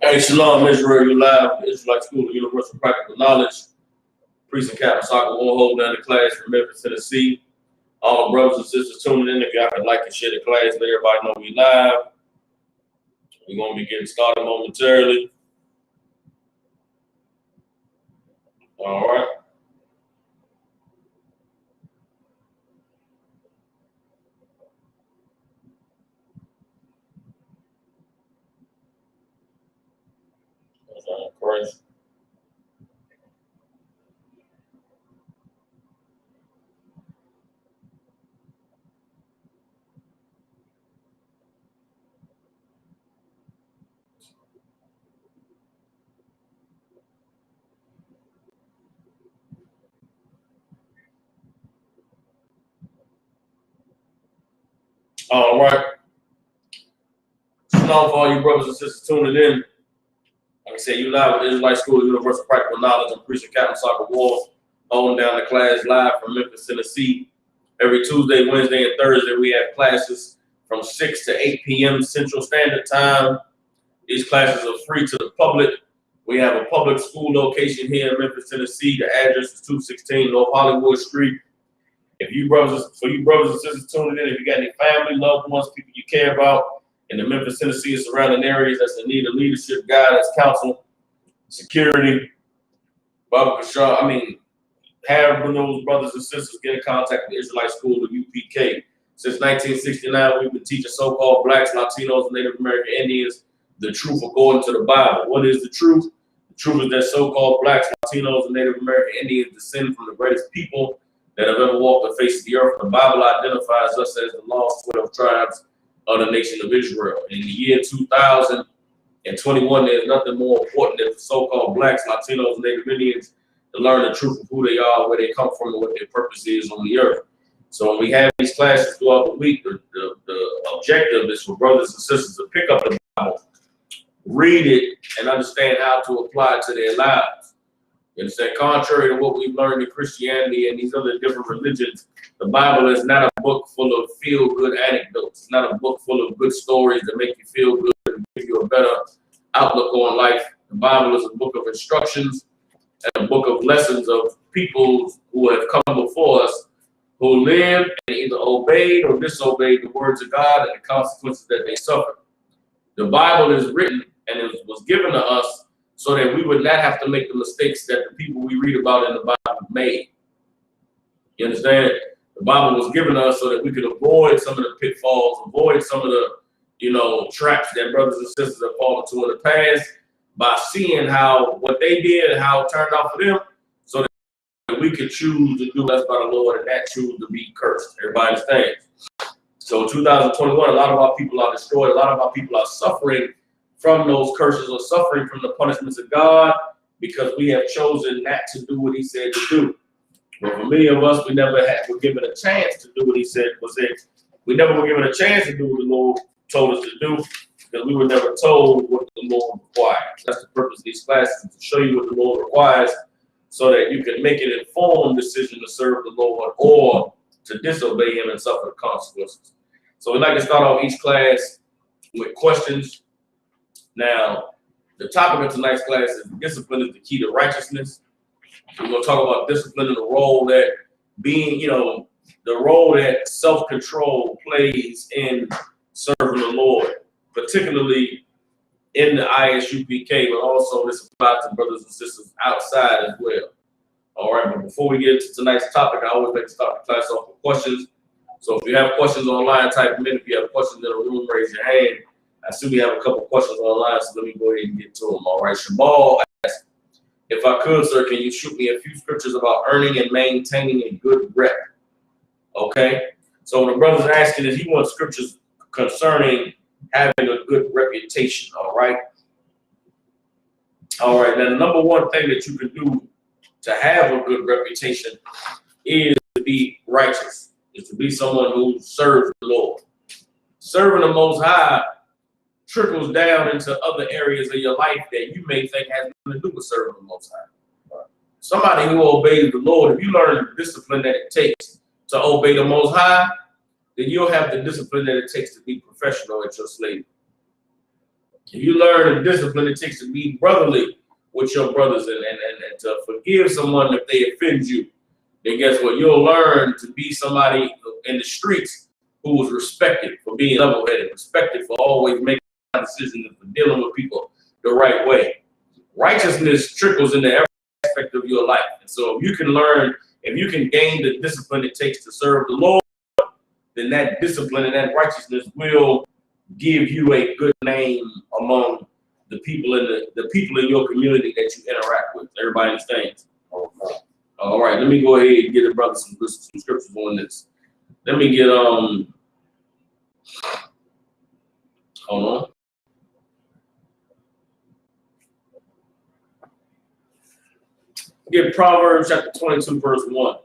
Hey, Shalom, Israel, you live, Israelite School of Universal Practical Knowledge. Priest and Captain Soccer will hold down the class from Memphis, Tennessee. All my brothers and sisters tuning in, if y'all can like and share the class, let everybody know we live. We're going to be getting started momentarily. All right. Christ. All right. Shalom for all you brothers and sisters tuning in. Like I said, you live with the Israelite School of Universal Practical Knowledge. I'm Priest and Captain Soccer Wall, holding down the class live from Memphis, Tennessee. Every Tuesday, Wednesday, and Thursday, we have classes from 6 to 8 p.m. Central Standard Time. These classes are free to the public. We have a public school location here in Memphis, Tennessee. The address is 216 North Hollywood Street. For you brothers and sisters tuning in, if you got any family, loved ones, people you care about in the Memphis, Tennessee and surrounding areas that's in need of leadership, guidance, counsel, security, have those brothers and sisters get in contact with the Israelite School of UPK. Since 1969, we've been teaching so-called blacks, Latinos, and Native American Indians the truth according to the Bible. What is the truth? The truth is that so-called blacks, Latinos, and Native American Indians descend from the greatest people that have ever walked the face of the earth. The Bible identifies us as the lost 12 tribes of the nation of Israel. In the year 2021, there's nothing more important than for so-called blacks, Latinos, and Native Indians to learn the truth of who they are, where they come from, and what their purpose is on the earth. So when we have these classes throughout the week, the objective is for brothers and sisters to pick up the Bible, read it, and understand how to apply it to their lives. You understand? Contrary to what we've learned in Christianity and these other different religions, the Bible is not a book full of feel-good anecdotes. It's not a book full of good stories that make you feel good and give you a better outlook on life. The Bible is a book of instructions and a book of lessons of people who have come before us, who lived and either obeyed or disobeyed the words of God and the consequences that they suffered. The Bible is written and it was given to us so that we would not have to make the mistakes that the people we read about in the Bible made. You understand? The Bible was given to us so that we could avoid some of the pitfalls, avoid some of the, traps that brothers and sisters have fallen to in the past by seeing how what they did and how it turned out for them, so that we could choose to do less by the Lord and not choose to be cursed. Everybody understands? So in 2021, a lot of our people are destroyed. A lot of our people are suffering from those curses or suffering from the punishments of God because we have chosen not to do what he said to do. But for many of us, we never were given a chance to do what he said. We never were given a chance to do what the Lord told us to do because we were never told what the Lord requires. That's the purpose of these classes, to show you what the Lord requires so that you can make an informed decision to serve the Lord or to disobey him and suffer the consequences. So we'd like to start off each class with questions. Now, the topic of tonight's class is discipline is the key to righteousness. We're going to talk about discipline and the role that the role that self-control plays in serving the Lord, particularly in the ISUPK, but also this applies to brothers and sisters outside as well. All right, but before we get into tonight's topic, I always like to start the class off with questions. So if you have questions online, type them in. If you have questions in the room, raise your hand. I see we have a couple questions online, so let me go ahead and get to them. All right, Shamal asked, if I could, sir, can you shoot me a few scriptures about earning and maintaining a good rep? Okay, so the brother's asking is he wants scriptures concerning having a good reputation. All right. All right. Now, the number one thing that you can do to have a good reputation is to be righteous, is to be someone who serves the Lord. Serving the Most High trickles down into other areas of your life that you may think has nothing to do with serving the Most High. Somebody who obeys the Lord, if you learn the discipline that it takes to obey the Most High, then you'll have the discipline that it takes to be professional at your slavery. If you learn the discipline it takes to be brotherly with your brothers and to forgive someone if they offend you, then guess what? You'll learn to be somebody in the streets who is respected for being level-headed, respected for always making decisions and for dealing with people the right way. Righteousness trickles into every aspect of your life. And so if you can learn, if you can gain the discipline it takes to serve the Lord, then that discipline and that righteousness will give you a good name among the people in the people in your community that you interact with. Everybody understands? All right, let me go ahead and get a brother some scriptures on this. Let me get hold on. Get Proverbs chapter 22, verse 1.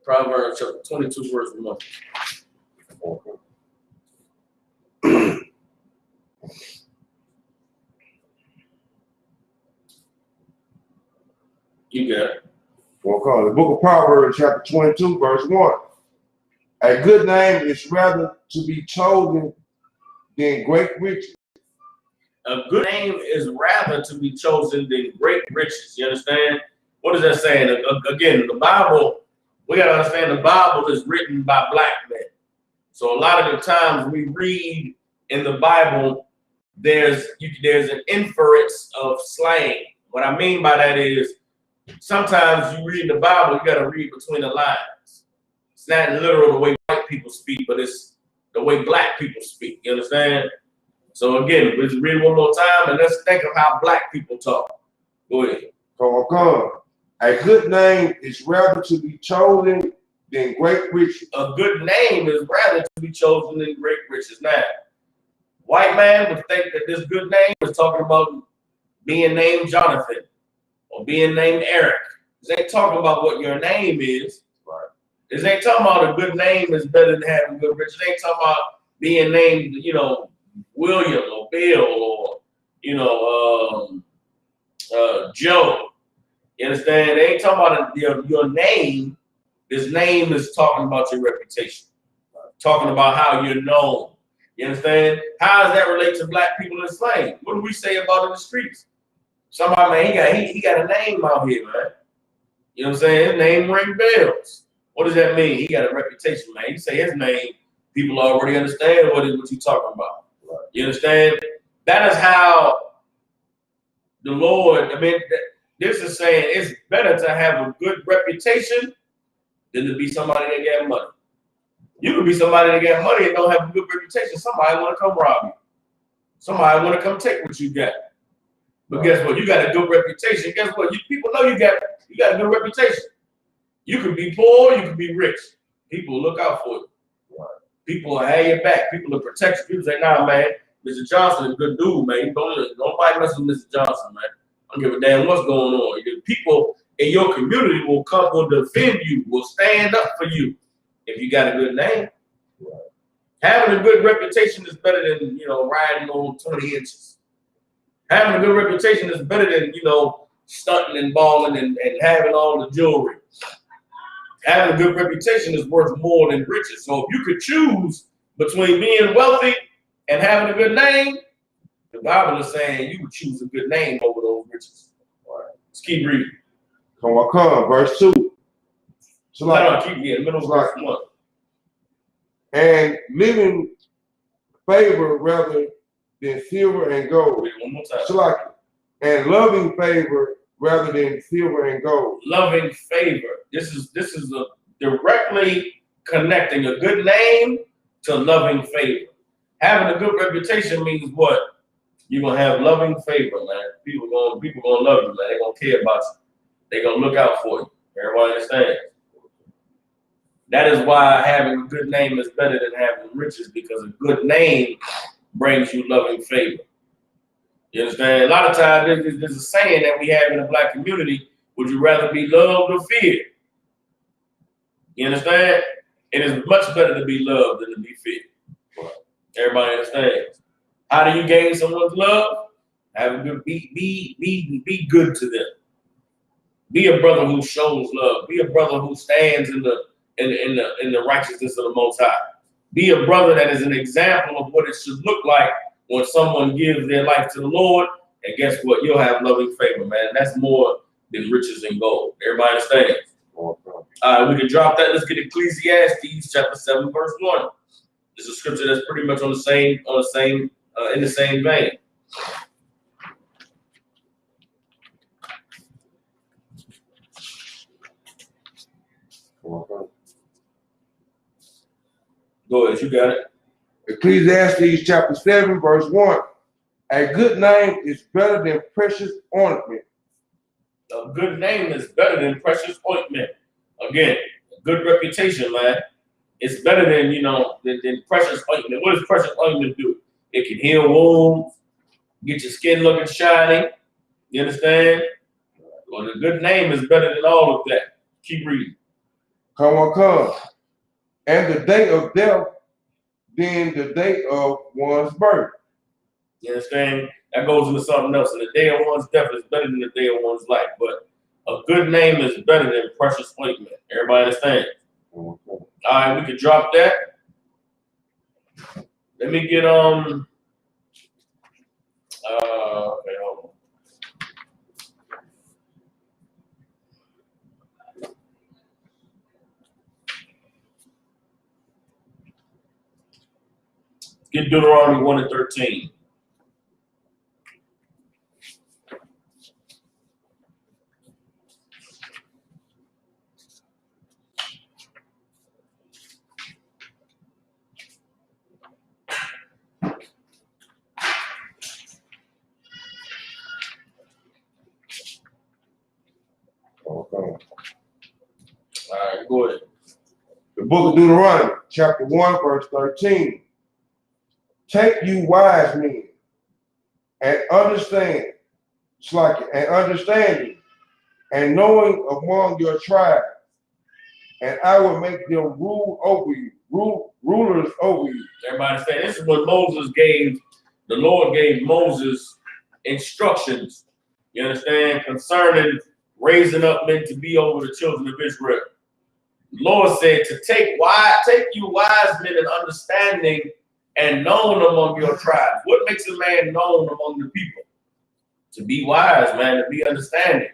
Proverbs chapter 22, verse 1. You got it. The book of Proverbs, chapter 22, verse 1. A good name is rather to be chosen than great riches. A good name is rather to be chosen than great riches. You understand? What is that saying? Again, the Bible, we got to understand the Bible is written by black men. So a lot of the times we read in the Bible, there's an inference of slang. What I mean by that is sometimes you read the Bible, you got to read between the lines. It's not literal the way white people speak, but it's the way black people speak. You understand? So again, let's read one more time and let's think of how black people talk. Go ahead. A good name is rather to be chosen than great riches. A good name is rather to be chosen than great riches. Now, white man would think that this good name is talking about being named Jonathan or being named Eric. This ain't talking about what your name is. Right. This ain't talking about a good name is better than having good riches. It ain't talking about being named, William or Bill or, Joe. You understand? They ain't talking about your name. This name is talking about your reputation, talking about how you're known. You understand? How does that relate to black people in slang? What do we say about in the streets? Somebody, man, he got a name out here, man. You know what I'm saying? His name ring bells. What does that mean? He got a reputation, man. You say his name, people already understand what you're talking about. You understand? That is how the Lord, this is saying it's better to have a good reputation than to be somebody that got money. You could be somebody that got money and don't have a good reputation. Somebody want to come rob you. Somebody want to come take what you got. But guess what? You got a good reputation. Guess what? People know you got a good reputation. You could be poor, you could be rich. People look out for you. People will have your back. People will protect you. People say, nah, man, Mr. Johnson is a good dude, man. Nobody mess with Mr. Johnson, man. I don't give a damn what's going on. People in your community will defend you, will stand up for you if you got a good name. Having a good reputation is better than, riding on 20 inches. Having a good reputation is better than, stunting and balling and having all the jewelry. Having a good reputation is worth more than riches. So if you could choose between being wealthy and having a good name, the Bible is saying you would choose a good name over those riches. All right. Let's keep reading. Verse 2. So like, keep me in the middle of verse 1. And living favor rather than silver and gold. Read it one more time. So like, and loving favor rather than silver and gold. Loving favor. This is directly connecting a good name to loving favor. Having a good reputation means what? You're gonna have loving favor, man. People gonna love you, man. They're gonna care about you. They're gonna look out for you. Everybody understands? That is why having a good name is better than having riches, because a good name brings you loving favor. You understand? A lot of times there's a saying that we have in the black community: would you rather be loved or feared? You understand? It is much better to be loved than to be feared. Everybody understands? How do you gain someone's love? Have a good be good to them. Be a brother who shows love. Be a brother who stands in the righteousness of the Most High. Be a brother that is an example of what it should look like when someone gives their life to the Lord. And guess what? You'll have loving favor, man. That's more than riches and gold. Everybody understands? All right, we can drop that. Let's get Ecclesiastes chapter 7, verse 1. It's a scripture that's pretty much in the same vein. Go ahead, you got it. Ecclesiastes chapter 7, verse 1. A good name is better than precious ointment. A good name is better than precious ointment. Again, a good reputation, man. It's better than, than precious ointment. What does precious ointment do? It can heal wounds, get your skin looking shiny. You understand? Well, a good name is better than all of that. Keep reading. Come. And the day of death, than the day of one's birth. You understand? That goes into something else. And the day of one's death is better than the day of one's life. But a good name is better than precious ointment. Everybody understand? All right, we can drop that. Let me get okay, hold on. Get Deuteronomy 1 and 13. All right, go ahead. The book of Deuteronomy, chapter 1, verse 13. Take you wise men and understanding and knowing among your tribes, and I will make them rule over you, rulers over you. Everybody understand? This is what the Lord gave Moses instructions, you understand, concerning raising up men to be over the children of Israel. The Lord said to take you wise men and understanding and known among your tribes. What makes a man known among the people? To be wise, man, to be understanding.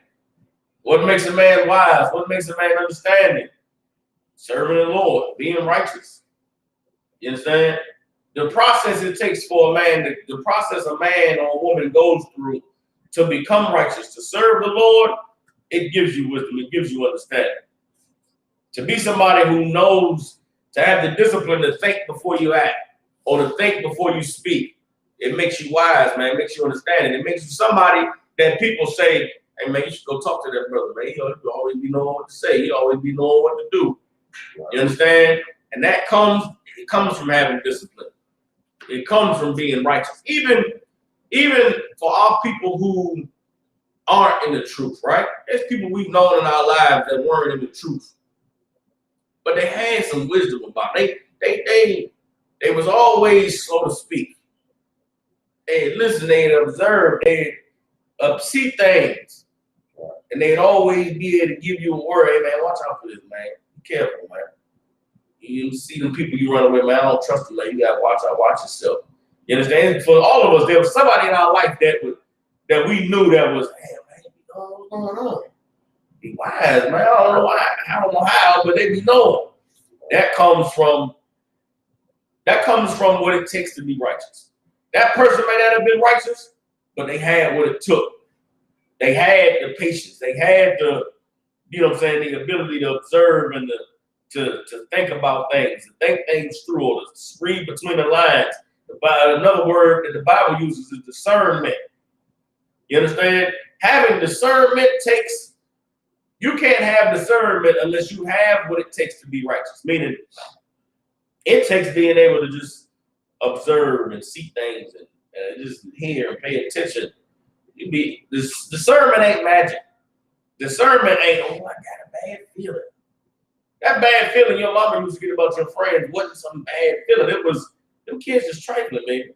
What makes a man wise? What makes a man understanding? Serving the Lord, being righteous. You understand? The process it takes for a man, the process a man or a woman goes through to become righteous, to serve the Lord, it gives you wisdom, it gives you understanding. To be somebody who knows, to have the discipline to think before you act, or to think before you speak, it makes you wise, man. It makes you understand. It makes you somebody that people say, hey, man, you should go talk to that brother, man. He always be knowing what to say. He always be knowing what to do. You understand? And that comes from having discipline. It comes from being righteous. Even for our people who aren't in the truth, right? There's people we've known in our lives that weren't in the truth. But they had some wisdom about it. They was always slow to speak. They listen, they'd observe, they'd see things. And they'd always be able to give you a word. Hey, man, watch out for this, man. Be careful, man. You see them people you run away, man. I don't trust them, man. You got to watch out, watch yourself. You understand? For all of us, there was somebody in our life that we knew that was, hey, man, you know what's going on. be wise, man. I don't know why. I don't know how, but they be knowing. That comes from what it takes to be righteous. That person may not have been righteous, but they had what it took. They had the patience. They had the, you know what I'm saying, the ability to observe and to think about things, to think things through, or to read between the lines. Another word that the Bible uses is discernment. You understand? Having discernment takes, you can't have discernment unless you have what it takes to be righteous. Meaning, it takes being able to just observe and see things and just hear and pay attention. Discernment ain't magic. Discernment ain't, oh, I got a bad feeling. That bad feeling your mama used to get about your friends wasn't some bad feeling. It was them kids just trifling, baby.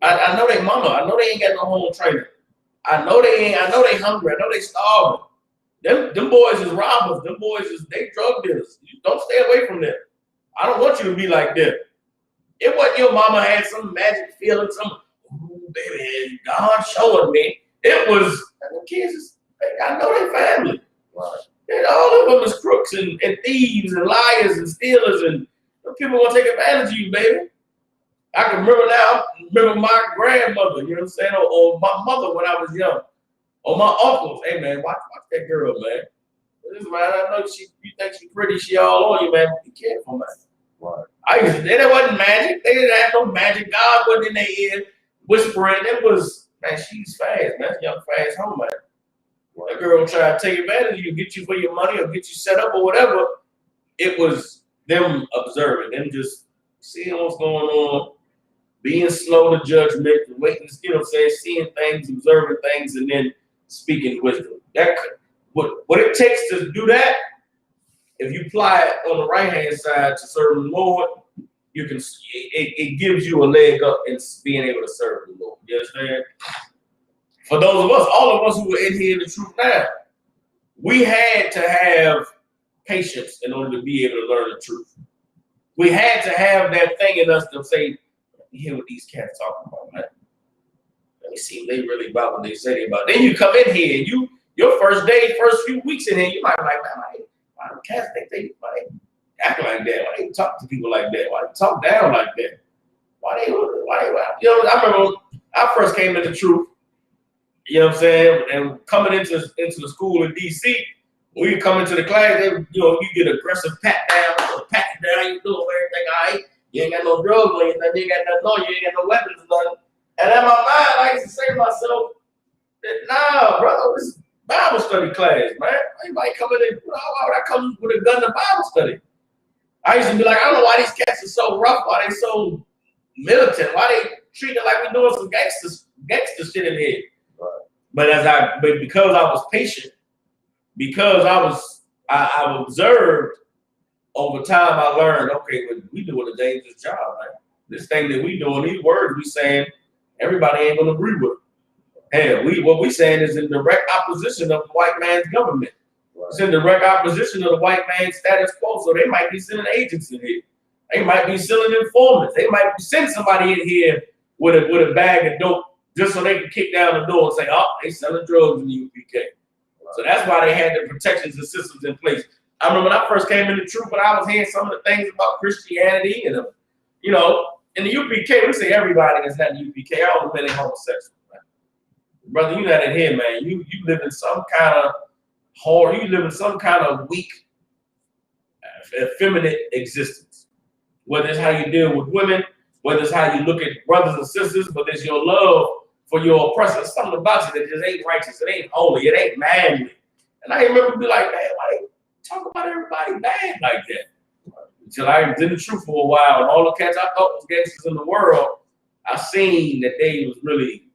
I know they mama. I know they ain't got no home training. I know they hungry. I know they starving. Them boys is robbers. Them boys they drug dealers. You don't stay away from them. I don't want you to be like them. It wasn't your mama had some magic feeling, some, ooh, baby, God showing me. It was the kids. I know their family. Right. And all of them is crooks and thieves and liars and stealers, and people want to take advantage of you, baby. I can remember my grandmother, you know what I'm saying, or my mother when I was young, or my uncles. Hey, man, watch that girl, man. This man, I know you think she's pretty, she all on you, man. Be careful, man. Right. That wasn't magic. They didn't have no magic. God wasn't in their ear whispering. It was, man, she's fast, man. Young fast home, man. That girl try to take advantage of you, get you for your money or get you set up or whatever. It was them observing, them just seeing what's going on, being slow to judgment, waiting, you know what I'm saying, seeing things, observing things, and then speaking wisdom. That what it takes to do that, if you apply it on the right-hand side to serve the Lord, you can it gives you a leg up in being able to serve the Lord. You understand? For those of us, all of us who are in here in the truth now, we had to have patience in order to be able to learn the truth. We had to have that thing in us to say, let me hear what these cats talking about, man. Let me see if they really about what they say they about. Then you come in here and your first few weeks in here, you might be like, man, why do cats think they act like that? Why they talk to people like that? Why they talk down like that? Why they, you know, I remember when I first came into the truth, you know what I'm saying? And coming into the school in DC, when you come into the class, you get aggressive pat down, you do everything all right. You ain't got no drugs or anything, you ain't got nothing on you, ain't got no weapons or nothing. And in my mind, I used to say to myself, nah, brother, this is Bible study class, man. Anybody coming in, why would I come with a gun to Bible study? I used to be like, I don't know why these cats are so rough, why they so militant, why they treat it like we're doing some gangster shit in here. But because I was patient, because I observed over time, I learned, okay, we doing a dangerous job, man. This thing that we doing, these words we saying, everybody ain't gonna agree with. Hell, what we saying is in direct opposition of the white man's government. Right. It's in direct opposition of the white man's status quo. So they might be sending agents in here. They might be sending informants. They might send somebody in here with a bag of dope just so they can kick down the door and say, oh, they selling drugs in the UPK. Right. So that's why they had the protections and systems in place. I remember when I first came into truth, but I was hearing some of the things about Christianity and, you know, in the UPK, we say everybody that's not in the UPK, all the men are homosexual. Right? Brother, you not in here, man. You live in some kind of horror. You live in some kind of weak, effeminate existence. Whether it's how you deal with women, whether it's how you look at brothers and sisters, whether it's your love for your oppressor. There's something about you that just ain't righteous. It ain't holy. It ain't manly. And I remember be like, man, why they talk about everybody bad like that? Until I was in the truth for a while, and all the cats I thought was gangsters in the world, I seen that they was really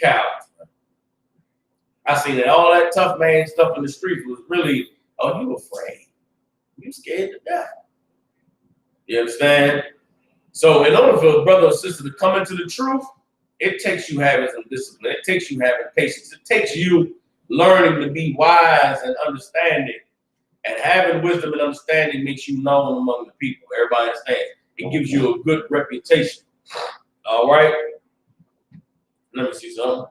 cowards. I seen that all that tough man stuff in the street was really, oh, you afraid. You scared to death. You understand? So in order for a brother or sister to come into the truth, it takes you having some discipline. It takes you having patience. It takes you learning to be wise and understanding. And having wisdom and understanding makes you known among the people. Everybody understands. It gives you a good reputation. All right? Let me see something.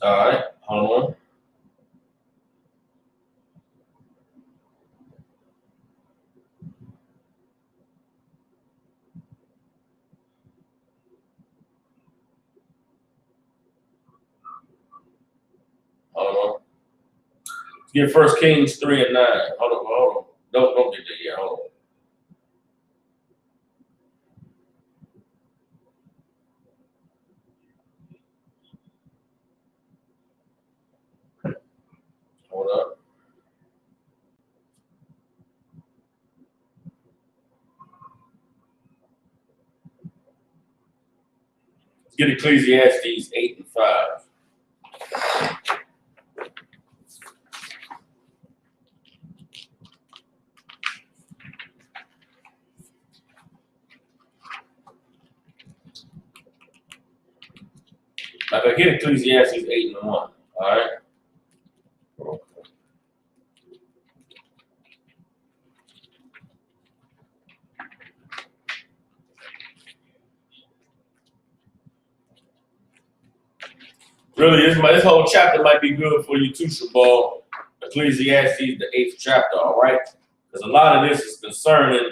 All right, hold on. Hold on. Get 1 Kings 3 and 9. Hold on. Don't get there yet. Hold on. Hold up. Let's get Ecclesiastes 8 and 5. Like I get Ecclesiastes 8 and 1. All right. Really, this whole chapter might be good for you too, Shabal. Ecclesiastes, the 8th chapter, all right? Because a lot of this is concerning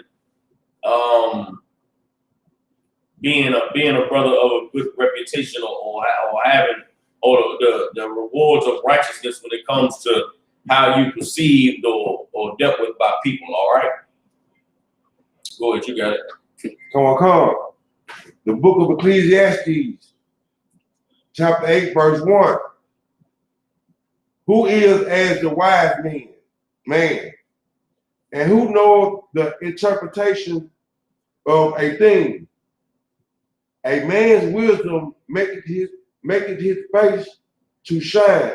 being a brother of a good reputation or having the rewards of righteousness when it comes to how you perceived or dealt with by people, all right? Go ahead, you got it. Come on. The book of Ecclesiastes, chapter 8, verse 1. Who is as the wise man, and who knows the interpretation of a thing? A man's wisdom maketh his face to shine,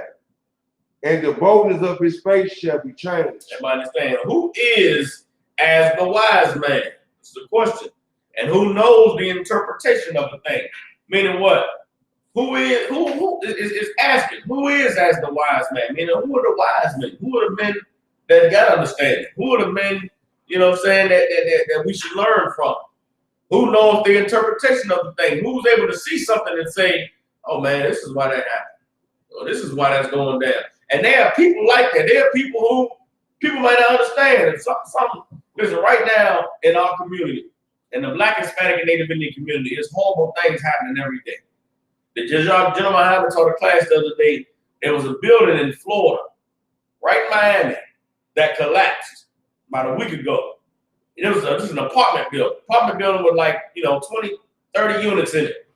and the boldness of his face shall be changed. Everybody understand? Who is as the wise man? That's the question. And who knows the interpretation of the thing? Meaning what? Who is asking? Who is as the wise man? Meaning, who are the wise men? Who are the men that got understanding? Who are the men, you know what I'm saying, that we should learn from? Who knows the interpretation of the thing? Who's able to see something and say, oh man, this is why that happened. Or this is why that's going down. And there are people like that. There are people who people might not understand. And listen, right now in our community, in the Black, Hispanic, and Native Indian community, there's horrible things happening every day. The gentleman I had taught a class the other day, there was a building in Florida, right in Miami, that collapsed about a week ago. It was just an apartment building. Apartment building with 20, 30 units in it.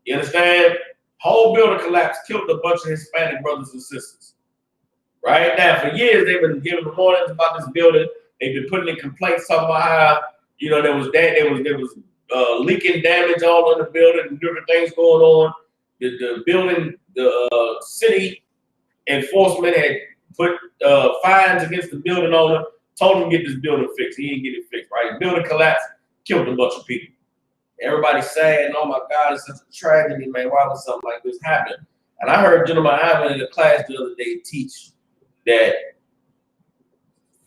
You understand? Whole building collapsed, killed a bunch of Hispanic brothers and sisters. Right now, for years, they've been giving warnings about this building. They've been putting in complaints talking about how, there was leaking damage all in the building and different things going on. The building, the city enforcement had put fines against the building owner, told him to get this building fixed. He didn't get it fixed, right? The building collapsed, killed a bunch of people. Everybody's saying, oh my God, it's such a tragedy, man. Why would something like this happen? And I heard Gentleman Ivan in the class the other day teach that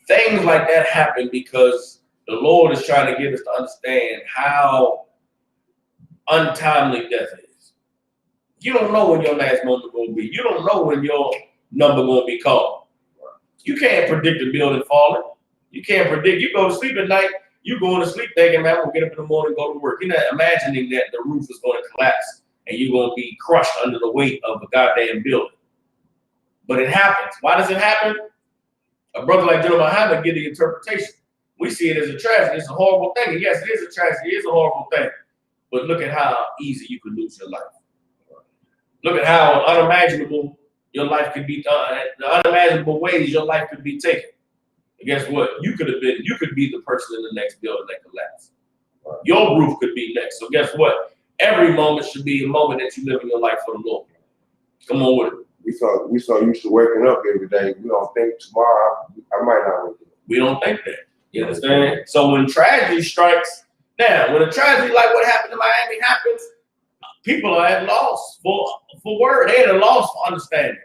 things like that happen because the Lord is trying to get us to understand how untimely death is. You don't know when your last moment will be. You don't know when your number will be called. You can't predict the building falling. You can't predict. You go to sleep at night, you going to sleep thinking, man, I'm going to get up in the morning and go to work. You're not imagining that the roof is going to collapse and you're going to be crushed under the weight of the goddamn building. But it happens. Why does it happen? A brother like General Muhammad get the interpretation. We see it as a tragedy. It's a horrible thing. And yes, it is a tragedy. It is a horrible thing. But look at how easy you could lose your life. Look at how unimaginable your life could be, the unimaginable ways your life could be taken. And guess what? You could be the person in the next building that collapsed. Your roof could be next. So guess what? Every moment should be a moment that you live in your life for the Lord. Come on with it. We so used to waking up every day. We don't think tomorrow I might not wake up. We don't think that. You understand? So when tragedy strikes, now when a tragedy like what happened in Miami happens, people are at loss for word. They're at a loss for understanding.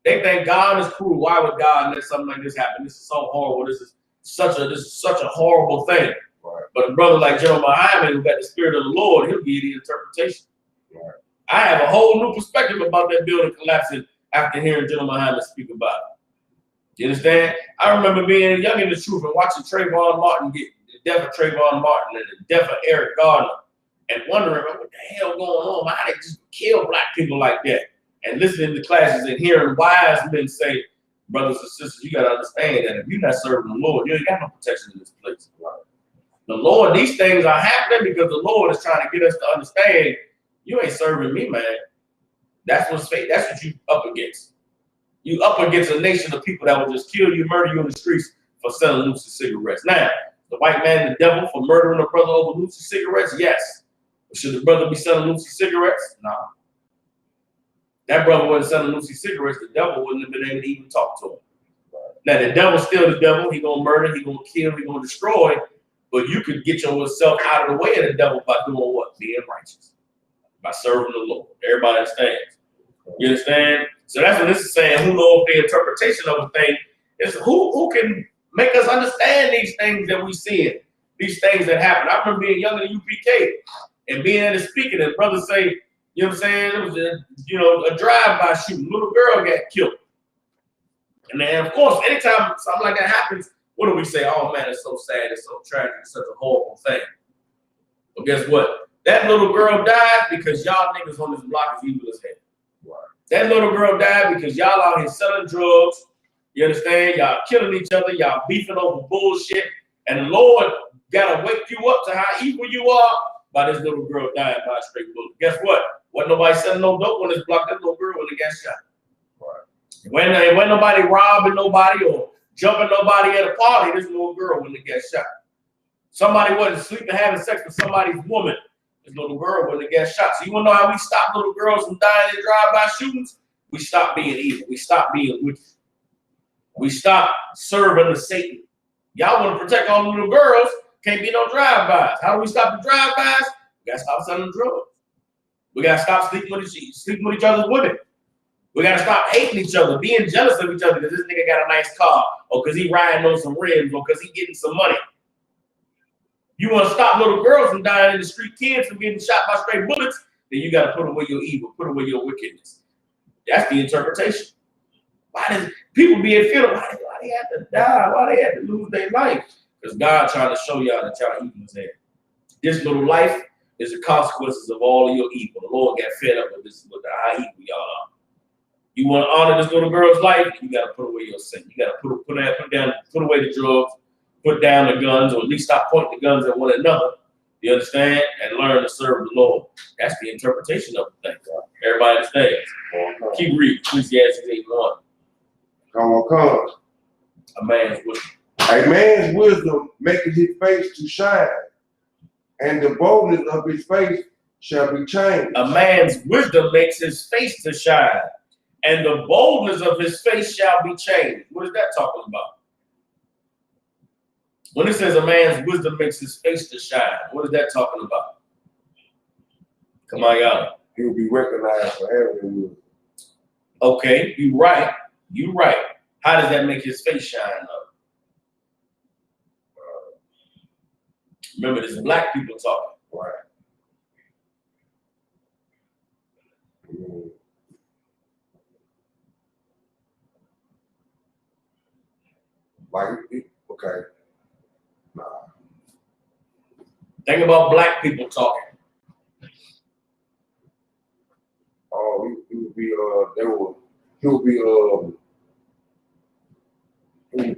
They think God is cruel. Why would God let something like this happen? This is so horrible. This is such a horrible thing. Right. But a brother like General Muhammad, who got the spirit of the Lord, he'll give you the interpretation. Right. I have a whole new perspective about that building collapsing after hearing General Muhammad speak about it. You understand? I remember being young in the truth and watching Trayvon Martin get the death of Trayvon Martin and the death of Eric Garner and wondering what the hell going on? Why they just kill black people like that? And listening to classes and hearing wise men say, brothers and sisters, you got to understand that if you're not serving the Lord, you ain't got no protection in this place. The Lord, these things are happening because the Lord is trying to get us to understand you ain't serving me, man. That's what's fake. That's what you up against. You up against a nation of people that will just kill you, murder you in the streets for selling Lucy cigarettes. Now, the white man, the devil, for murdering a brother over Lucy cigarettes, yes. But should the brother be selling Lucy cigarettes? No. That brother wasn't selling Lucy cigarettes. The devil wouldn't have been able to even talk to him. Now, the devil's still the devil. He gonna murder, he gonna kill, he gonna destroy. But you could get yourself out of the way of the devil by doing what? Being righteous. By serving the Lord. Everybody understands. You understand? So that's what this is saying. Who knows the interpretation of a thing is who can make us understand these things that we see, these things that happen. I remember being young in UPK and being at the speaking and brothers say, you know what I'm saying? It was a drive-by shooting. Little girl got killed. And then of course, anytime something like that happens, what do we say? Oh man, it's so sad, it's so tragic, it's such a horrible thing. But guess what? That little girl died because y'all niggas on this block is evil as hell. That little girl died because y'all out here selling drugs. You understand? Y'all killing each other. Y'all beefing over bullshit. And the Lord got to wake you up to how evil you are by this little girl dying by a straight bullet. Guess what? Wasn't nobody selling no dope on this block. That little girl when they got shot. Right. When nobody robbing nobody or jumping nobody at a party, this little girl when they got shot. Somebody wasn't sleeping having sex with somebody's woman. This little girl when they get shot. So you want to know how we stop little girls from dying in drive-by shootings? We stop being evil. We stop being wicked. We stop serving the Satan. Y'all want to protect all the little girls. Can't be no drive-bys. How do we stop the drive-bys? We got to stop selling drugs. We got to stop sleeping with each other's women. We got to stop hating each other, being jealous of each other because this nigga got a nice car or because he riding on some rims or because he getting some money. You want to stop little girls from dying in the street, kids from getting shot by stray bullets, then you got to put away your evil, put away your wickedness. That's the interpretation. Why does people be in fear? Why they have to die? Why they have to lose their life? Because God trying to show y'all that y'all evil is there. This little life is the consequences of all of your evil. The Lord got fed up with this, with how evil y'all are. You want to honor this little girl's life, you got to put away your sin. You got to put away the drugs. Put down the guns, or at least stop pointing the guns at one another. You understand? And learn to serve the Lord. That's the interpretation of the thing. Everybody understands. Keep reading. Ecclesiastes 8:1. Come on. A man's wisdom. A man's wisdom maketh his face to shine, and the boldness of his face shall be changed. A man's wisdom makes his face to shine, and the boldness of his face shall be changed. What is that talking about? When it says a man's wisdom makes his face to shine, what is that talking about? Come on, y'all. He will be recognized for having wisdom. Okay, you're right. You're right. How does that make his face shine up? Remember, this is black people talking. Right. Okay. Nah. Think about black people talking. Oh, he would be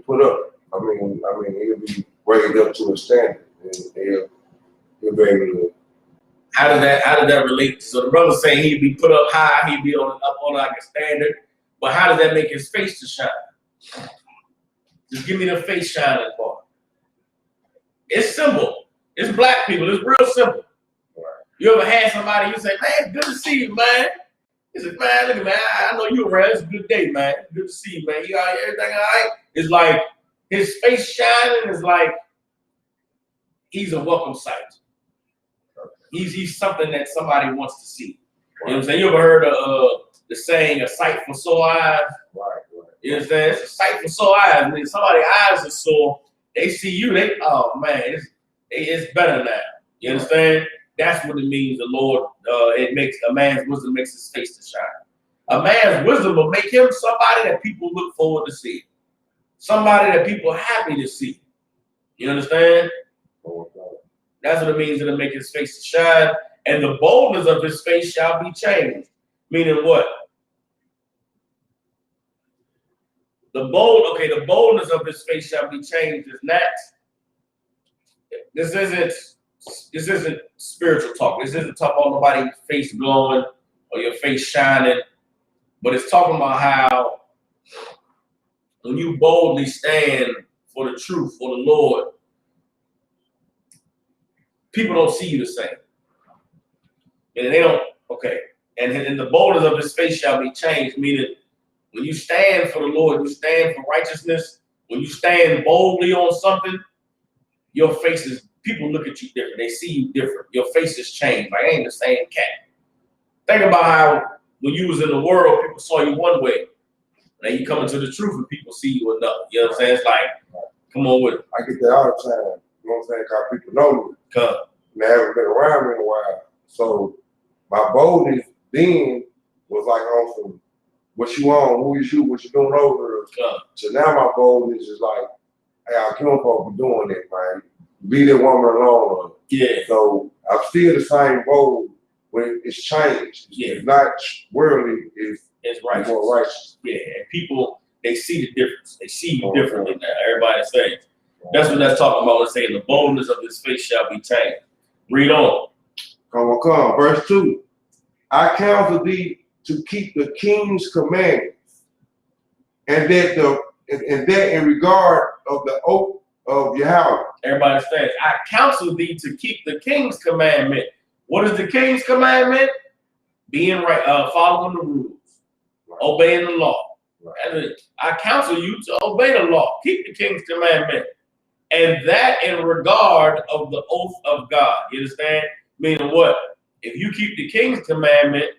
put up. I mean, he'll be raised up to a standard, and he'll be able to. How did that relate? So the brother's saying he'd be put up high, he'd be up on like a standard, but how does that make his face to shine? Just give me the face shining part. It's simple. It's black people. It's real simple. Right. You ever had somebody, you say, man, good to see you, man. He said, man, look at man, I know you around. It's a good day, man. Good to see you, man. You got everything all right? It's like his face shining is like he's a welcome sight. He's something that somebody wants to see. You know what I'm saying? You ever heard of the saying, a sight for sore eyes? Right. You know what I'm saying? It's a sight for sore eyes. When somebody's eyes are sore, they see you, oh man, it's better now. You understand? That's what it means. The Lord, it makes a man's wisdom makes his face to shine. A man's wisdom will make him somebody that people look forward to seeing. Somebody that people are happy to see. You understand? That's what it means to make his face shine, and the boldness of his face shall be changed. Meaning what? The boldness of his face shall be changed is not. This isn't spiritual talk. This isn't talking about nobody's face glowing or your face shining, but it's talking about how when you boldly stand for the truth, for the Lord, people don't see you the same. And they don't, okay. And the boldness of his face shall be changed, meaning when you stand for the Lord, you stand for righteousness, when you stand boldly on something, your face is, people look at you different. They see you different. Your face is changed. Like, I ain't the same cat. Think about how when you was in the world, people saw you one way. Now you come into the truth and people see you another. You know what I'm saying? It's like, come on with it. I get that all the time. You know what I'm saying? Because people know me. Come. And they haven't been around me in a while. So my boldness then was like on some, what you on, who is you, what you doing over there. So now my boldness is like, hey, I can't for doing it, man. Leave that woman alone. Yeah. So I'm still the same bold when it's changed. Yeah. It's not worldly, it's righteous. More righteous. Yeah, and people, they see the difference. They see you differently now. Everybody says. That's what that's talking about when saying the boldness of his face shall be changed. Read on. Come. Verse 2. I counsel thee to keep the king's commandments, and that in regard of the oath of Yahweh. Everybody says, I counsel thee to keep the king's commandment. What is the king's commandment? Being right, following the rules, obeying the law. Right. I counsel you to obey the law, keep the king's commandment, and that in regard of the oath of God. You understand? Meaning what? If you keep the king's commandment,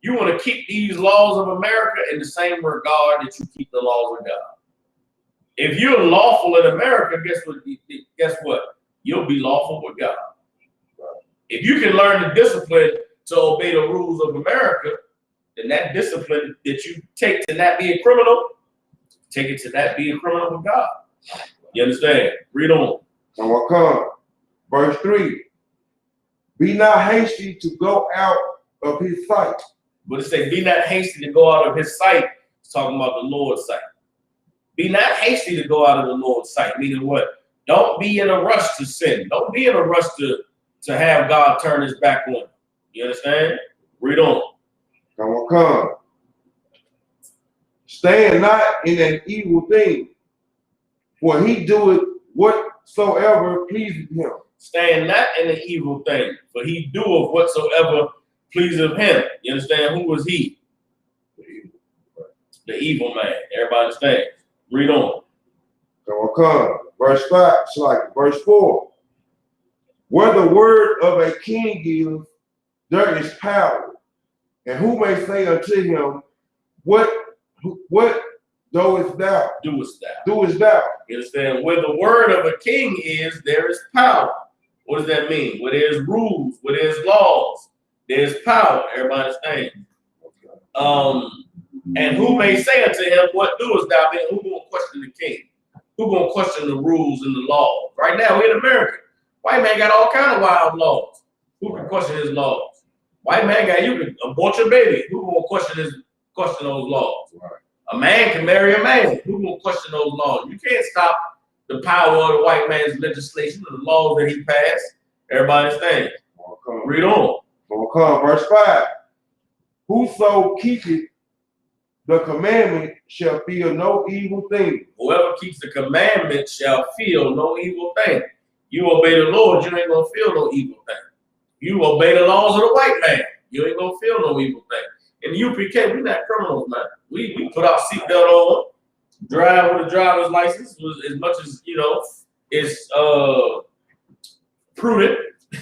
you want to keep these laws of America in the same regard that you keep the laws of God. If you're lawful in America, guess what? You'll be lawful with God. If you can learn the discipline to obey the rules of America, then that discipline that you take to not be a criminal, take it to not be a criminal with God. You understand? Read on. And what comes? Verse 3. Be not hasty to go out of his sight. But it says, be not hasty to go out of his sight. It's talking about the Lord's sight. Be not hasty to go out of the Lord's sight. Meaning what? Don't be in a rush to sin. Don't be in a rush to have God turn his back on you. You understand? Read on. Come. Stand not in an evil thing, for he doeth whatsoever pleases him. Stand not in an evil thing, for he doeth whatsoever pleases him. You understand? Who was he? The evil man. Everybody understand? Read on. Come. Verse 5, it's like verse 4. Where the word of a king is, there is power. And who may say unto him, what doest thou? Doest thou. Doest thou. You understand? Where the word of a king is, there is power. What does that mean? Where there's rules, where there's laws, there's power. Everybody understand? And who may say unto him, what doest thou? Then who gonna question the king? Who gonna question the rules and the laws? Right now, we're in America. White man got all kind of wild laws. Who can question his laws? White man got, you can abort your baby. Who gonna question those laws? Right. A man can marry a man. Who gonna question those laws? You can't stop the power of the white man's legislation and the laws that he passed. Everybody understands. Read on. Verse 5. Whoso keepeth the commandment shall feel no evil thing. Whoever keeps the commandment shall feel no evil thing. You obey the Lord, you ain't gonna feel no evil thing. You obey the laws of the white man, you ain't gonna feel no evil thing. In the UPK, we're not criminals, man. We put our seatbelt on, drive with a driver's license as much as, you know, it's prudent.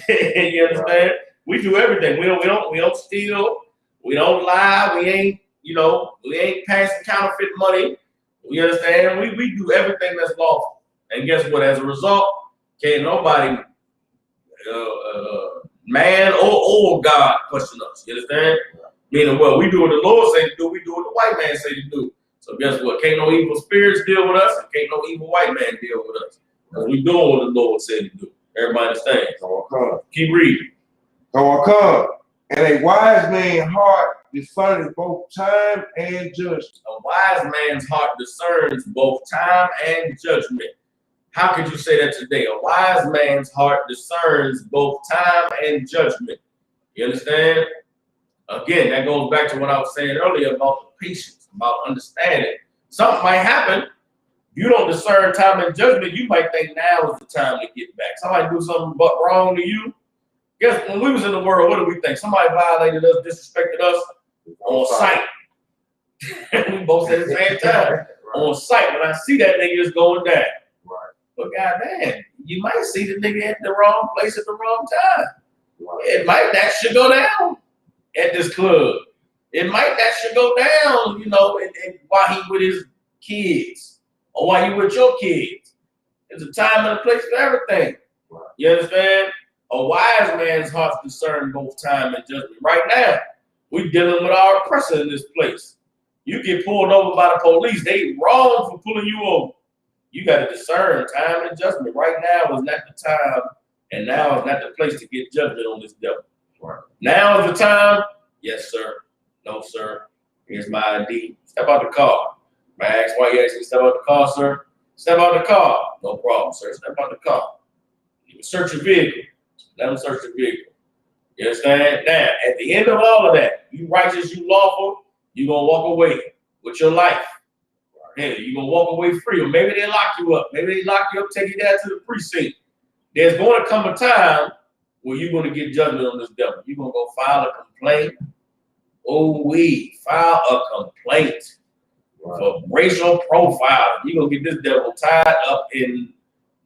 You understand? We do everything. We don't steal, we don't lie, we ain't passing counterfeit money. You understand? We do everything that's lawful. And guess what? As a result, can't nobody, man or God, question us. You understand? Meaning what? We do what the Lord say to do, we do what the white man say to do. So guess what? Can't no evil spirits deal with us, and can't no evil white man deal with us. Because we doing what the Lord said to do. Everybody understands. Keep reading. Come. And a wise man's heart discerns both time and judgment. A wise man's heart discerns both time and judgment. How could you say that today? A wise man's heart discerns both time and judgment. You understand? Again, that goes back to what I was saying earlier about the patience, about understanding. Something might happen. You don't discern time and judgment. You might think now is the time to get back. Somebody do something but wrong to you. Guess when we was in the world, what do we think? Somebody violated us, disrespected us on sight. We both said at the same time. Right. On sight. When I see that nigga is going down. Right. But goddamn, you might see the nigga at the wrong place at the wrong time. Right. It might that should go down at this club. It might that should go down, you know, and while he with his kids or while you with your kids. There's a time and a place for everything. Right. You understand? A wise man's heart discerns both time and judgment. Right now, we're dealing with our oppressor in this place. You get pulled over by the police, they wrong for pulling you over. You got to discern time and judgment. Right now is not the time, and now is not the place to get judgment on this devil. Right. Now is the time. Yes, sir. No, sir. Here's my ID. Step out the car. May I ask why you asked me to step out the car, sir? Step out the car. No problem, sir. Step out the car. You can search your vehicle. Let them search the vehicle. You understand? Now, at the end of all of that, you righteous, you lawful, you're going to walk away with your life. Hey, you're going to walk away free. Or maybe they lock you up. Maybe they lock you up, take you down to the precinct. There's going to come a time where you're going to get judgment on this devil. You're going to go file a complaint. File a complaint for racial profiling. You're going to get this devil tied up in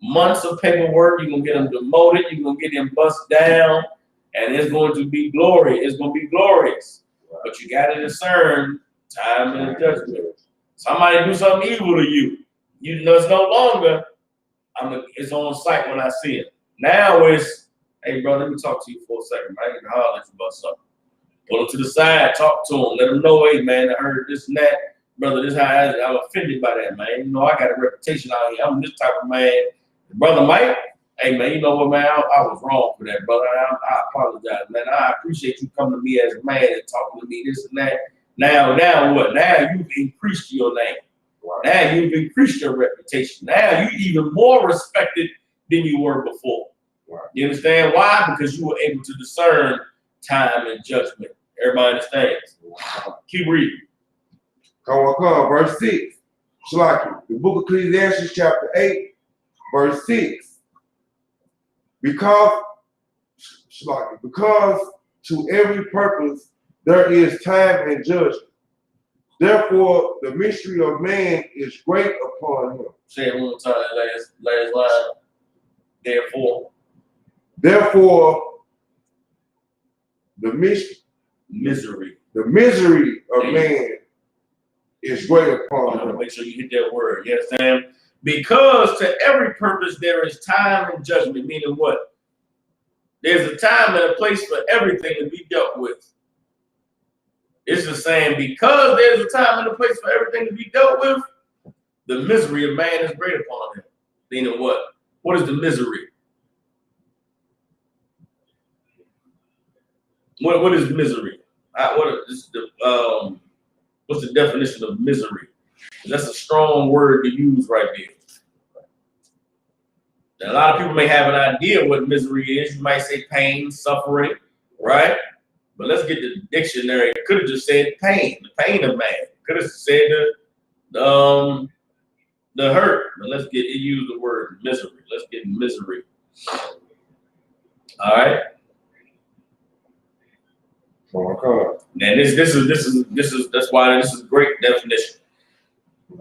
months of paperwork. You're going to get him demoted. You're going to get him bust down. And it's going to be glory. It's going to be glorious. Right. But you got to discern time and judgment. Somebody do something evil to you. You know it's no longer, it's on sight when I see it. Now it's, hey, bro, let me talk to you for a second. I ain't gonna holler at you about something. Pull him to the side, talk to him, let him know, hey, man, I heard this and that. Brother, this is how I'm offended by that, man. You know, I got a reputation out here. I'm this type of man. Brother Mike, hey, man, you know what, man? I was wrong for that, brother. I apologize, man. I appreciate you coming to me as a man and talking to me this and that. Now what? Now you've increased your name. Right. Now you've increased your reputation. Now you're even more respected than you were before. Right. You understand why? Because you were able to discern time and judgment. Everybody understands. Right. Keep reading. Come, verse 6. Shalaki, the book of Ecclesiastes, chapter 8, verse 6. Because to every purpose there is time and judgment. Therefore, the mystery of man is great upon him. Say it one more time, last line. Therefore, the misery of man is great upon him. Make sure you hit that word. You understand? Because to every purpose there is time and judgment. Meaning what? There's a time and a place for everything to be dealt with. It's the same, because there's a time and a place for everything to be dealt with, the misery of man is great upon him. Meaning what? What is the misery? What is misery? What's the definition of misery? That's a strong word to use right there. Now, a lot of people may have an idea what misery is. You might say pain, suffering, right? But let's get the dictionary. Could have just said pain, the pain of man. Could have said the hurt. But let's get it. Use the word misery. Let's get misery. All right. Now this is that's why this is a great definition.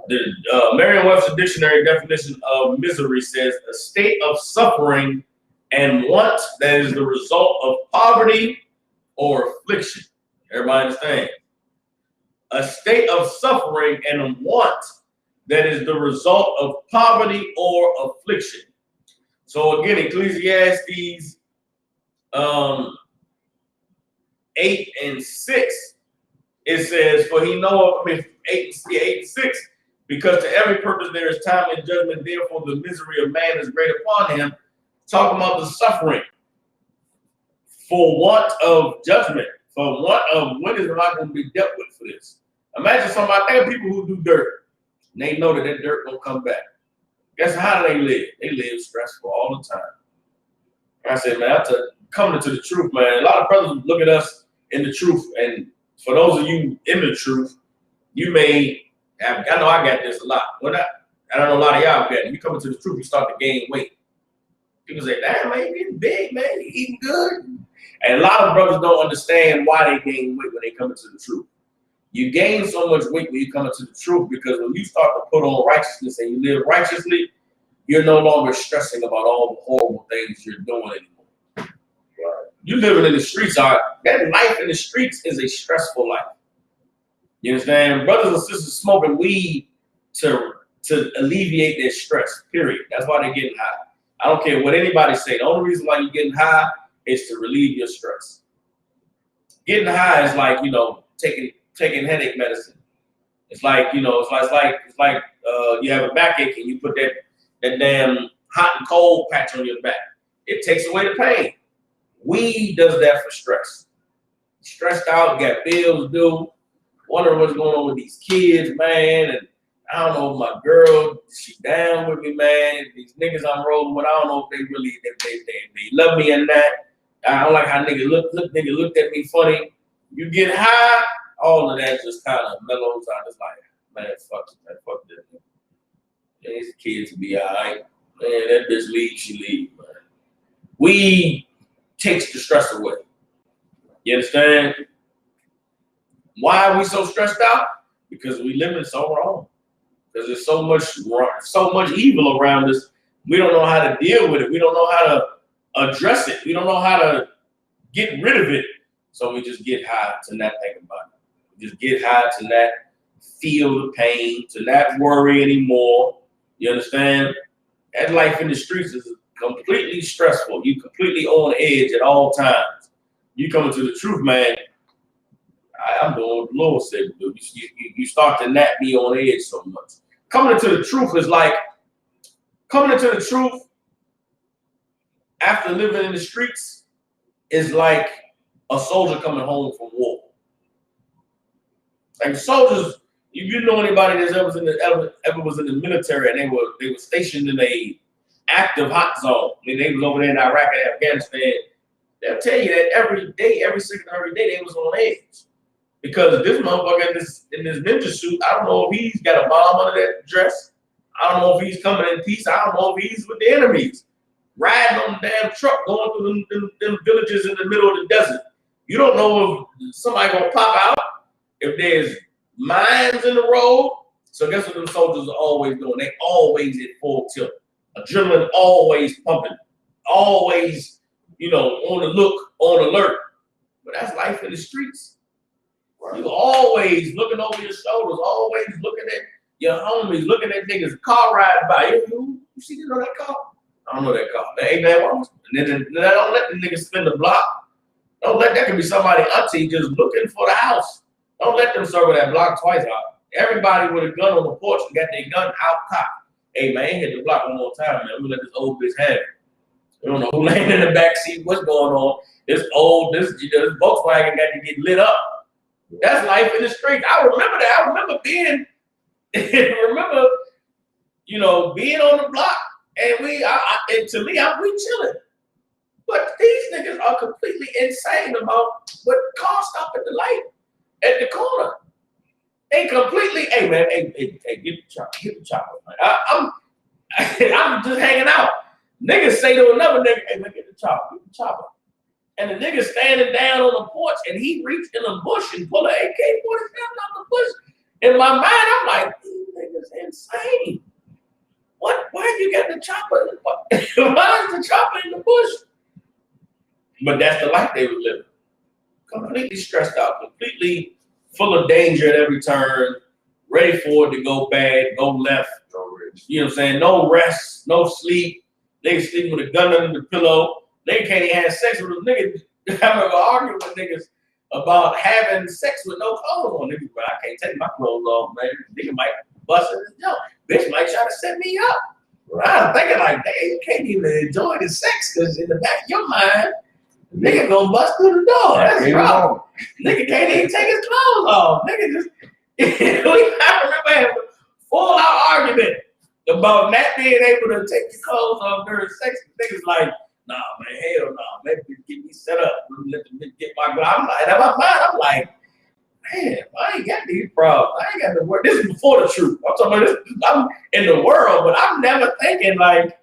The Merriam-Webster dictionary definition of misery says a state of suffering and want that is the result of poverty or affliction. Everybody understand? A state of suffering and want that is the result of poverty or affliction. So again, Ecclesiastes 8 and 6 it says, for he know, 8 and 6, because to every purpose there is time and judgment, therefore the misery of man is great upon him. Talking about the suffering for want of judgment, for want of when is not going to be dealt with for this. Imagine somebody, think of people who do dirt, and they know that that dirt won't come back. Guess how do they live? They live stressful all the time. I said, man, that's coming to the truth, man. A lot of brothers look at us in the truth, and for those of you in the truth, you may have, I know I got this a lot. I don't know a lot of y'all got it. You come into the truth, you start to gain weight. People say, damn, man, you getting big, man, you eating good. And a lot of brothers don't understand why they gain weight when they come into the truth. You gain so much weight when you come into the truth because when you start to put on righteousness and you live righteously, you're no longer stressing about all the horrible things you're doing anymore. Right. You living in the streets, that life in the streets is a stressful life. You understand? Brothers and sisters smoking weed to alleviate their stress, period. That's why they're getting high. I don't care what anybody say. The only reason why you're getting high is to relieve your stress. Getting high is like, taking headache medicine. It's like, it's like you have a backache and you put that damn hot and cold patch on your back. It takes away the pain. Weed does that for stress. Stressed out, got bills due, wondering what's going on with these kids, man. And I don't know if my girl, she down with me, man. These niggas I'm rolling with, I don't know if they really, they love me or not. I don't like how nigga looked at me funny. You get high, all of that just kind of mellows out. It's like, man, fuck it, man, fuck this. Yeah, these kids will be all right. Man, that bitch leave, she leave, man. Weed takes the stress away. You understand? Why are we so stressed out? Because we live in so wrong. Because there's so much evil around us. We don't know how to deal with it. We don't know how to address it. We don't know how to get rid of it. So we just get high to not think about it. We just get high to not feel the pain, to not worry anymore. You understand? That life in the streets is completely stressful. You completely on edge at all times. You coming to the truth, man. I'm doing what the Lord said to do. You start to not be on edge so much. Coming into the truth is like coming into the truth after living in the streets is like a soldier coming home from war. Like soldiers, if you know anybody that's ever was in the military and they were stationed in a active hot zone. I mean, they was over there in Iraq and Afghanistan. They'll tell you that every day, every day they was on edge. Because this motherfucker in this ninja suit, I don't know if he's got a bomb under that dress. I don't know if he's coming in peace. I don't know if he's with the enemies. Riding on the damn truck, going through them villages in the middle of the desert. You don't know if somebody gonna pop out, if there's mines in the road. So guess what them soldiers are always doing? They always at full tilt. Adrenaline always pumping. Always, on the look, on alert. But that's life in the streets. You're always looking over your shoulders, always looking at your homies, looking at niggas, car ride by. You see, you know that car? I don't know that car. That ain't that one. And then don't let the niggas spin the block. Don't let that could be somebody auntie just looking for the house. Don't let them circle that block twice out. Everybody with a gun on the porch and got their gun out cocked. Hey man, hit the block one more time, man. We let this old bitch have it. We don't know who laying in the back seat, what's going on. This Volkswagen got to get lit up. That's life in the street. I remember that. I remember being on the block, and we chilling. But these niggas are completely insane about what car stop at the light at the corner. They completely, hey man, hey, get the chopper, man. I'm just hanging out. Niggas say to another nigga, hey man, get the chopper. And the nigga standing down on the porch and he reached in a bush and pulled an AK-47 out the bush. In my mind, I'm like, these niggas insane. What? Why you got the chopper? Why is the chopper in the bush? But that's the life they were living. Completely stressed out, completely full of danger at every turn, ready for it to go bad, go left. You know what I'm saying? No rest, no sleep. Niggas sleeping with a gun under the pillow. They can't even have sex with them niggas. I remember arguing with niggas about having sex with no clothes on. Niggas, but I can't take my clothes off, man. Nigga might bust it. Yo, bitch might try to set me up. I'm thinking like, dang, you can't even enjoy the sex because in the back of your mind, nigga gonna bust through the door. That's rough. Nigga can't even take his clothes off. Nigga just, I remember having a full-out argument about not being able to take your clothes off during sex. Niggas like, nah, man, hell nah, man, get me set up. Let the bitch get my. I'm like, in my mind, I'm like, man, I ain't got these problems. I ain't got the word. This is before the truth. I'm talking about this. I'm in the world, but I'm never thinking like,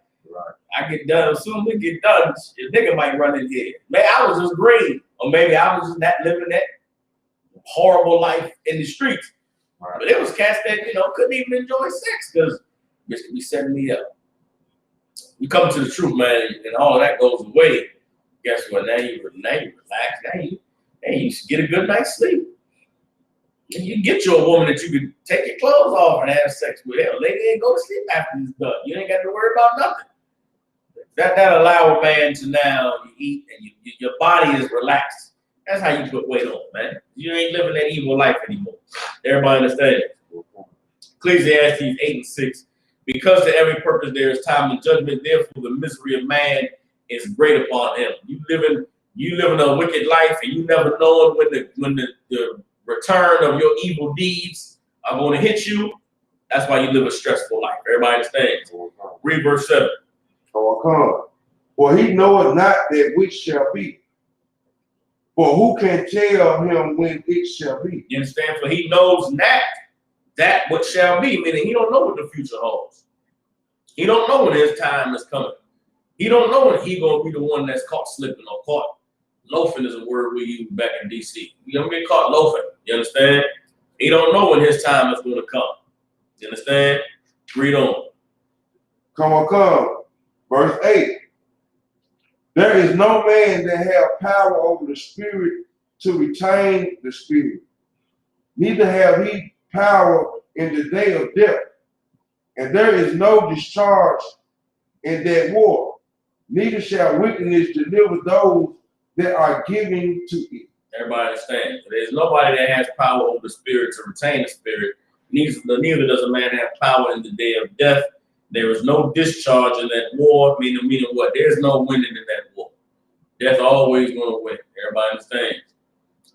I get done. As soon as we get done, a nigga might run in here. Man, I was just green, or maybe I was just not living that horrible life in the streets. But it was cats that couldn't even enjoy sex because bitch could be setting me up. You come to the truth, man, and all that goes away. Guess what? Now you relax. Now you get a good night's sleep. You get you a woman that you can take your clothes off and have sex with. Hell, lady ain't go to sleep after this done. You ain't got to worry about nothing. That allow a man to now you eat and your body is relaxed. That's how you put weight on, man. You ain't living that evil life anymore. Everybody understands. Ecclesiastes 8:6. Because to every purpose there is time and judgment, therefore the misery of man is great upon him. You living a wicked life and you never knowing when the return of your evil deeds are going to hit you. That's why you live a stressful life. Everybody understands. Read verse 7. For he knoweth not that which shall be. For who can tell him when it shall be? You understand? For he knows not that what shall be, meaning he don't know what the future holds. He don't know when his time is coming. He don't know when he gonna be the one that's caught slipping or caught loafing is a word we use back in DC. You don't get caught loafing. You understand? He don't know when his time is gonna come. You understand? Read on. Come. Verse 8. There is no man that have power over the spirit to retain the spirit. Neither have he power in the day of death. And there is no discharge in that war. Neither shall wickedness deliver those that are given to it. Everybody understands. There's nobody that has power over the spirit to retain the spirit. Neither does a man have power in the day of death. There is no discharge in that war, meaning what? There's no winning in that war. Death always going to win. Everybody understands.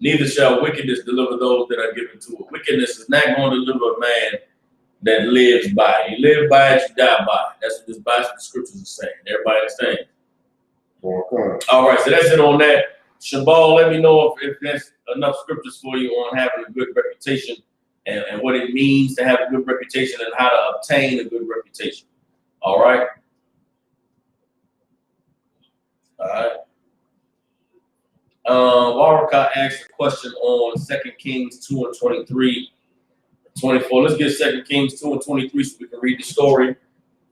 Neither shall wickedness deliver those that are given to it. Wickedness is not going to deliver a man that lives by it. You live by it, you die by it. That's what this Bible scriptures are saying. Everybody understands. All right, so that's it on that. Shabal, let me know if there's enough scriptures for you on having a good reputation and what it means to have a good reputation and how to obtain a good reputation. All right. Waraka asked a question on 2 Kings 2:23, 24. Let's get 2 Kings 2:23 so we can read the story.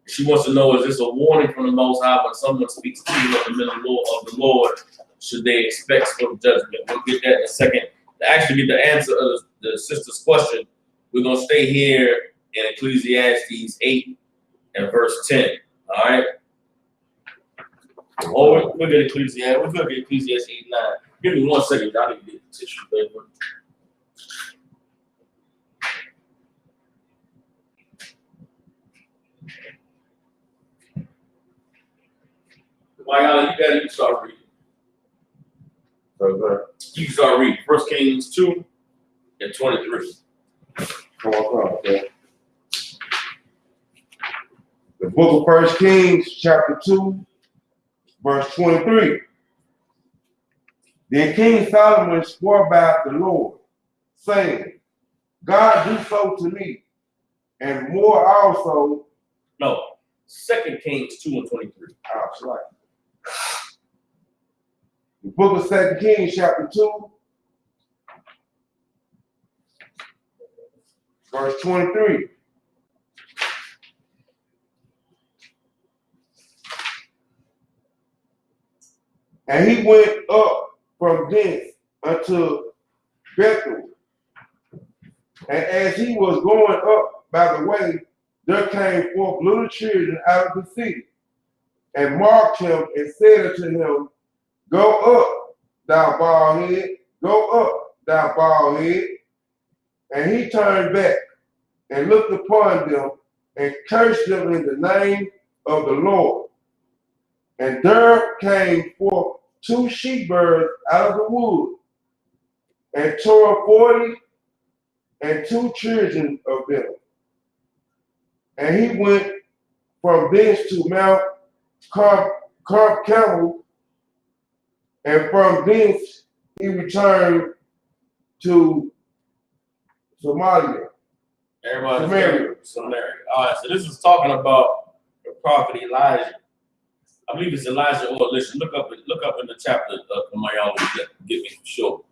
She wants to know, is this a warning from the Most High when someone speaks to you of the Lord? Should they expect swift judgment? We'll get that in a second. To actually get the answer of the sister's question, we're going to stay here in Ecclesiastes 8 and verse 10. All right? Or we'll get Ecclesiastes. We're going to get Ecclesiastes 8 9. Give me 1 second. I need to get the tissue paper. You can start reading. You can start reading. 1 Kings 2 and 23. Okay. The book of 1 Kings, chapter 2, verse 23. Then King Solomon swore by the Lord, saying, God do so to me, and more also. No, 2 Kings 2 and 23. That's right. The book of 2 Kings, chapter 2, verse 23. And he went up from thence unto Bethel. And as he was going up by the way, there came forth little children out of the city, and marked him and said unto him, Go up, thou bald head, Go up, thou bald head. And he turned back and looked upon them and cursed them in the name of the Lord. And there came forth 2 she-birds out of the wood, and tore 42 children of them. And he went from thence to Mount Carmel, and from thence he returned to Samaria. Samaria. All right, so this is talking about the prophet Elijah. I believe it's Elijah or Elisha. Look up in the chapter of y'all get me for sure.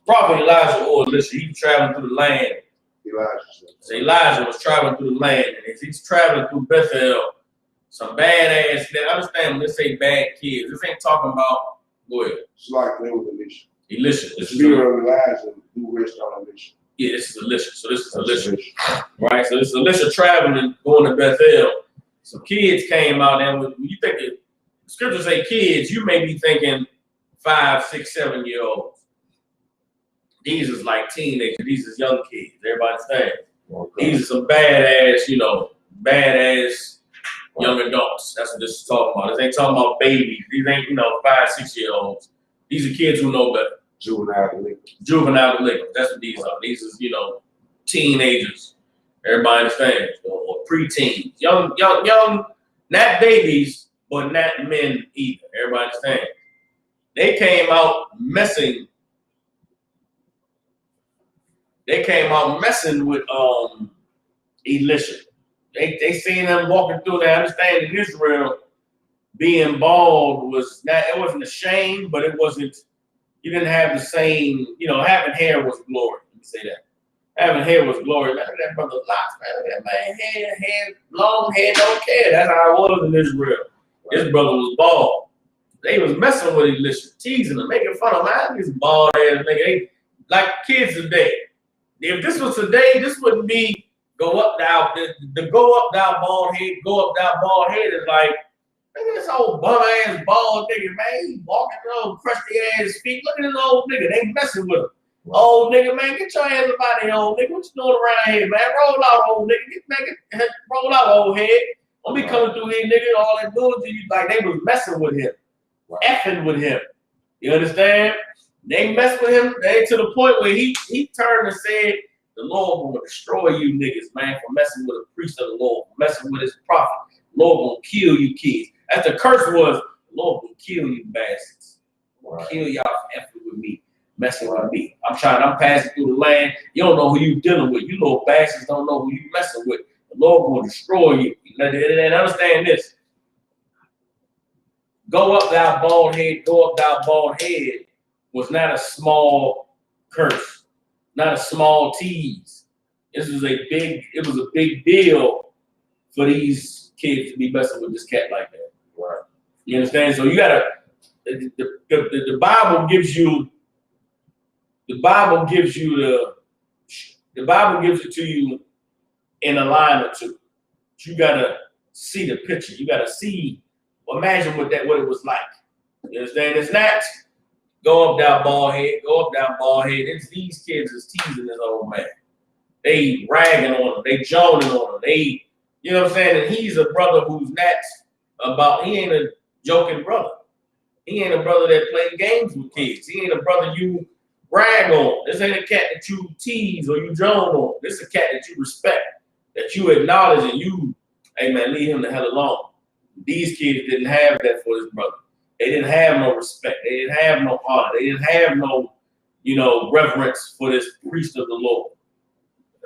Prophet Elijah or Elisha, he was traveling through the land. So Elijah was traveling through the land, and as he's traveling through Bethel, some badass, understand when they say bad kids, this ain't talking about, go ahead. It's like they was Elisha. Elisha. The spirit of Elijah who rests on Elisha. Yeah, this is Elisha. So this is Elisha. Right? So this is Elisha traveling, going to Bethel. Some kids came out, and when you think the scriptures say kids, you may be thinking 5, 6, 7-year-olds. These is like teenagers. These is young kids. Everybody understand? Okay. These are some badass, badass young adults. That's what this is talking about. This ain't talking about babies. These ain't, 5, 6-year-olds. These are kids who know better. Juvenile delinquents. Juvenile delinquents. That's what these are. These is, teenagers. Everybody understands. Or preteens. Young, not babies, but not men either. Everybody understands. They came out messing. They came out messing with Elisha. They seen them walking through. They understand in Israel, being bald was not, it wasn't a shame, but it wasn't, you didn't have the same, having hair was glory. Let me say that. Having hair was glory. Man, that brother locks, man. That man, hair, long hair, don't care. That's how it was in Israel. His brother was bald. They was messing with Elisha, teasing him, making fun of him. Man, this bald ass nigga. They, like kids today. If this was today, this wouldn't be go up thou. The go up thou bald head, go up thou bald head is like, look at this old bum ass bald nigga, man. He walking around crusty ass feet. Look at this old nigga. They messing with him. Old nigga, man, get your hands up out of here, old nigga. What you doing around here, man? Roll out, old nigga. Roll out, old head. Don't be coming through here, nigga. All that doing to you, like they was messing with him, effing with him. You understand? They messed with him. They to the point where he turned and said, "The Lord will destroy you niggas, man, for messing with a priest of the Lord, for messing with his prophet. The Lord will kill you kids." As the curse was, "The Lord will kill you bastards. Kill y'all for effing with me, messing with me. I'm passing through the land. You don't know who you dealing with. You little bastards don't know who you messing with. The Lord will destroy you." And understand this. Go up thou bald head, go up thou bald head was not a small curse, not a small tease. It was a big deal for these kids to be messing with this cat like that. Right. You understand? So you gotta, the Bible gives you, the Bible gives it to you in a line or two. You gotta see the picture. You gotta see, imagine what it was like. You understand? It's not go up down bald head, go up down bald head. It's these kids is teasing this old man. They ragging on him, they joning on him. They, you know what I'm saying? And he's a brother who's not about, he ain't a joking brother. He ain't a brother that plays games with kids. He ain't a brother you brag on. This ain't a cat that you tease or you joan on. This is a cat that you respect, that you acknowledge, and you, hey man, leave him the hell alone. These kids didn't have that for his brother. They didn't have no respect. They didn't have no honor. They didn't have no, reverence for this priest of the Lord.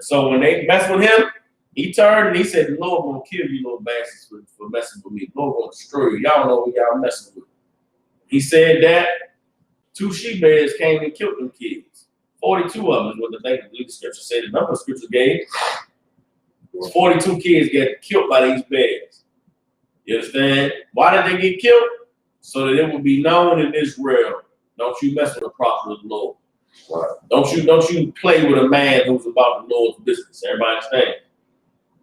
So when they messed with him, he turned and he said, "The Lord gonna kill you little bastards for messing with me. The Lord gonna destroy you. Y'all know who y'all messing with." He said that 2 she-bears came and killed them kids. 42 of them is what the scripture said. The number of scripture gave. 42 kids get killed by these bears. You understand? Why did they get killed? So that it would be known in Israel, don't you mess with the prophet of the Lord. Right. Don't you play with a man who's about the Lord's business. Everybody understand?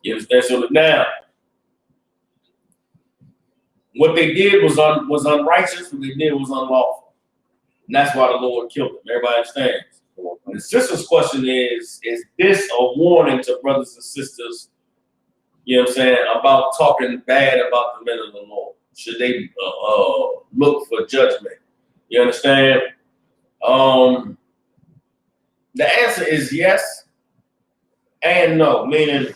You understand? So now, what they did was unrighteous. What they did was unlawful. And that's why the Lord killed him. Everybody understands. The sister's question is this a warning to brothers and sisters, you know what I'm saying, about talking bad about the men of the Lord? Should they look for judgment? You understand? The answer is yes and no, meaning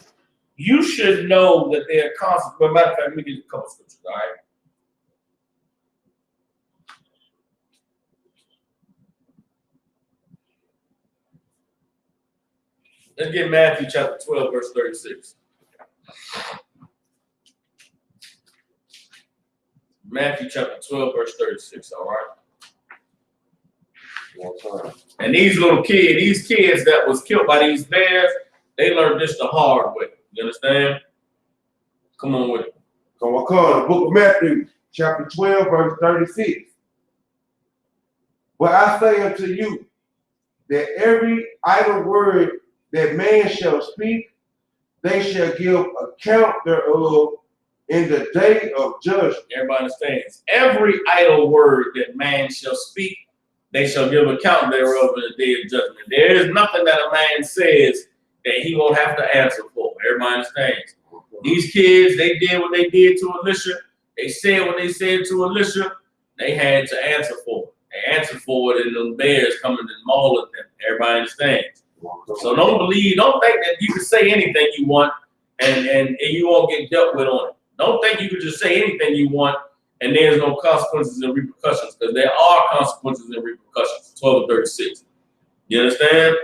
you should know that there are consequences. Matter of fact, let me give you a couple scriptures, all right? Let's get Matthew chapter 12, verse 36. Matthew chapter 12, verse 36, all right? And these kids that was killed by these bears, they learned this the hard way. You understand? Come on with it. So I call the book of Matthew, chapter 12, verse 36. But I say unto you that every idle word that man shall speak, they shall give account thereof in the day of judgment. Everybody understands. Every idle word that man shall speak, they shall give account thereof in the day of judgment. There is nothing that a man says that he won't have to answer for. Everybody understands. These kids, they did what they did to Elisha. They said what they said to Elisha. They had to answer for it. They answered for it, and them bears coming and mauling them. Everybody understands. So don't think that you can say anything you want and you won't get dealt with on it. Don't think you can just say anything you want and there's no consequences and repercussions, because there are consequences and repercussions. 12:36. You understand?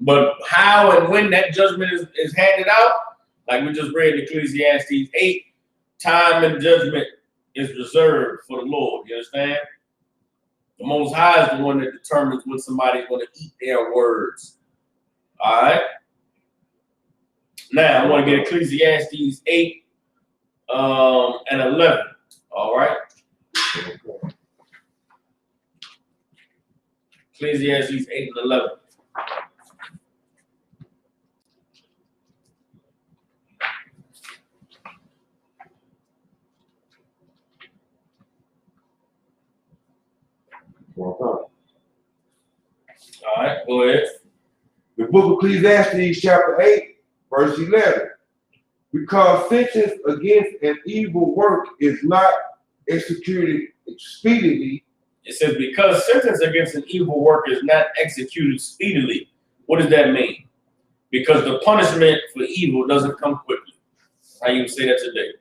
But how and when that judgment is handed out, like we just read in Ecclesiastes 8, time and judgment is reserved for the Lord. You understand? The Most High is the one that determines when somebody's going to eat their words. All right? Now, I want to get Ecclesiastes 8 and 11. All right? Ecclesiastes 8 and 11. All right, go ahead. The book of Ecclesiastes, chapter 8, verse 11. Because sentence against an evil work is not executed speedily. It says, because sentence against an evil work is not executed speedily. What does that mean? Because the punishment for evil doesn't come quickly. How you say that today?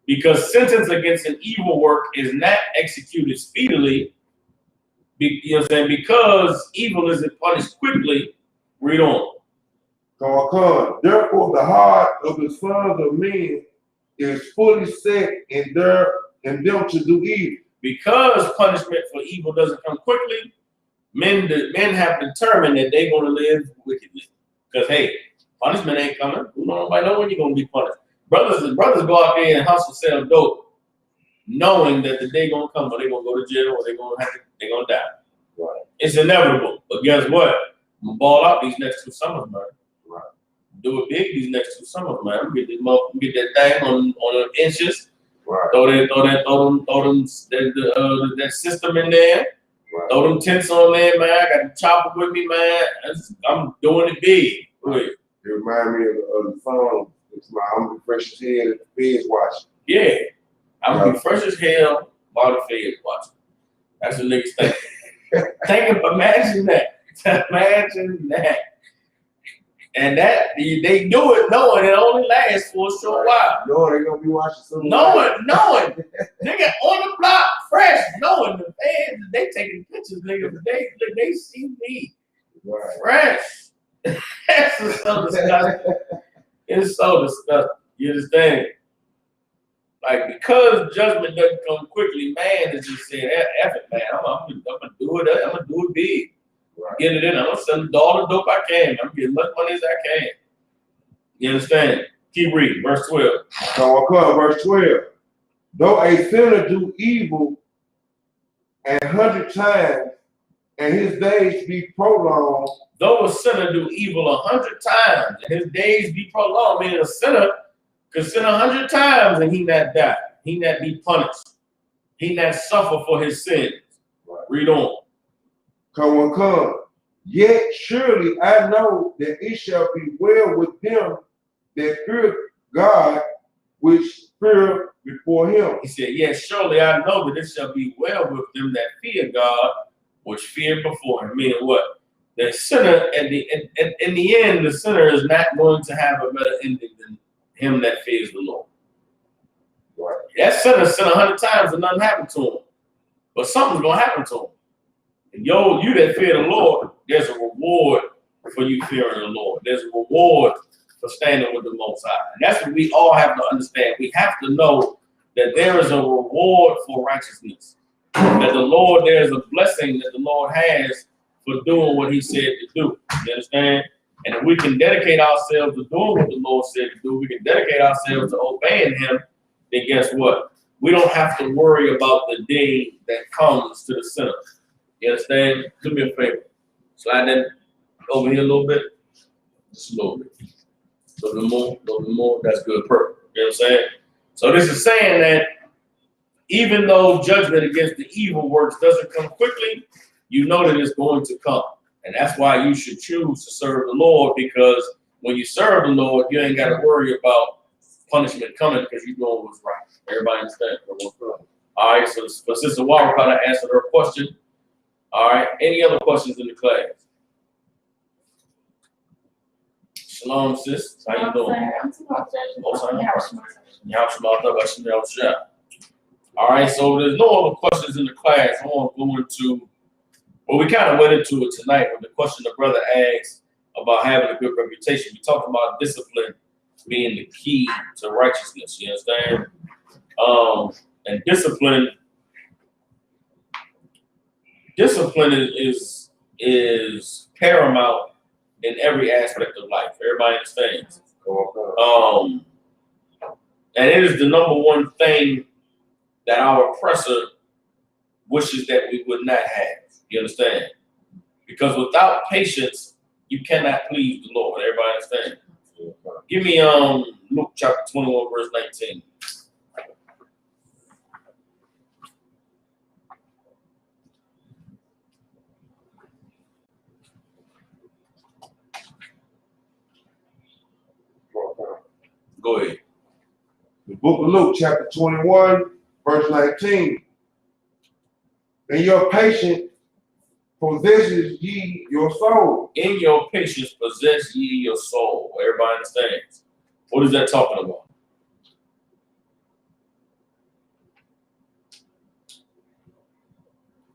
Because sentence against an evil work is not executed speedily. You know what I'm saying? Because evil isn't punished quickly. Read on. Therefore, the heart of the sons of men is fully set in them to do evil. Because punishment for evil doesn't come quickly, men have determined that they're going to live wickedly. Because hey, punishment ain't coming. Nobody know when you're going to be punished. Brothers go out there and hustle, sell dope, knowing that the day gonna come or they're gonna go to jail or they're gonna die. Right. It's inevitable. But guess what? I'm gonna ball out these next 2 summers, man. Right. Do it big these next 2 summers, man. I'm gonna get that thing on inches. Right. Throw that system in there. Right. Throw them tents on there, man. I got the chopper with me, man. I'm doing it big. Right. It reminds me of the song. I'm gonna be fresh as hell at the feds watching. Yeah. I'm gonna be fresh as hell while the feds watching. That's what niggas think. Imagine that. Imagine that. And that they do it knowing it only lasts for a short while. Knowing they're gonna be watching something. Knowing. Nigga on the block, fresh, knowing the fans, they taking pictures, nigga. They see me. Right. Fresh. That's so disgusting. It's so disgusting. You understand? Like, because judgment doesn't come quickly, man is just saying, F it, man. I'm gonna do it. I'm gonna do it big. Right. Get it in. I'm gonna sell all the dope I can. I'm gonna get as much money as I can. You understand? Keep reading. Verse 12. So I'll come, verse 12. Though a sinner do evil 100 times, and his days be prolonged. Though a sinner do evil 100 times, and his days be prolonged, meaning a sinner could sin 100 times and he not die. He not be punished. He that suffer for his sins. Right. Read on. Come. Yet surely I know that it shall be well with them that fear God, which fear before him. He said, yes, surely I know that it shall be well with them that fear God, which fear before him. Meaning what? The sinner, in the end, the sinner is not going to have a better ending than him that fears the Lord. Right. That sinner sinned 100 times and nothing happened to him. But something's going to happen to him. And you that fear the Lord, there's a reward for you fearing the Lord. There's a reward for standing with the Most High. And that's what we all have to understand. We have to know that there is a reward for righteousness. That the Lord, there's a blessing that the Lord has for doing what he said to do. You understand? And if we can dedicate ourselves to doing what the Lord said to do, we can dedicate ourselves to obeying him, then guess what? We don't have to worry about the day that comes to the sinner. You understand? Do me a favor. Slide that over here a little bit. Just a little bit. A little bit more. That's good. Perfect. You know what I'm saying? So this is saying that even though judgment against the evil works doesn't come quickly, you know that it's going to come. And that's why you should choose to serve the Lord, because when you serve the Lord, you ain't got to worry about punishment coming because you're doing what's right. Everybody understand? All right, so Sister Walker answered her question. All right, any other questions in the class? Shalom, sis. How you doing? All right, so there's no other questions in the class. I want to go into, well, we kind of went into it tonight with the question the brother asked about having a good reputation. We talked about discipline being the key to righteousness. You understand? And discipline is paramount in every aspect of life. Everybody understands. And it is the number one thing that our oppressor wishes that we would not have. You understand? Because without patience, you cannot please the Lord. Everybody understand? Give me Luke chapter 21, verse 19. Go ahead. The book of Luke, chapter 21, verse 19. And your patience possesses ye your soul. In your patience possess ye your soul. Everybody understands. What is that talking about?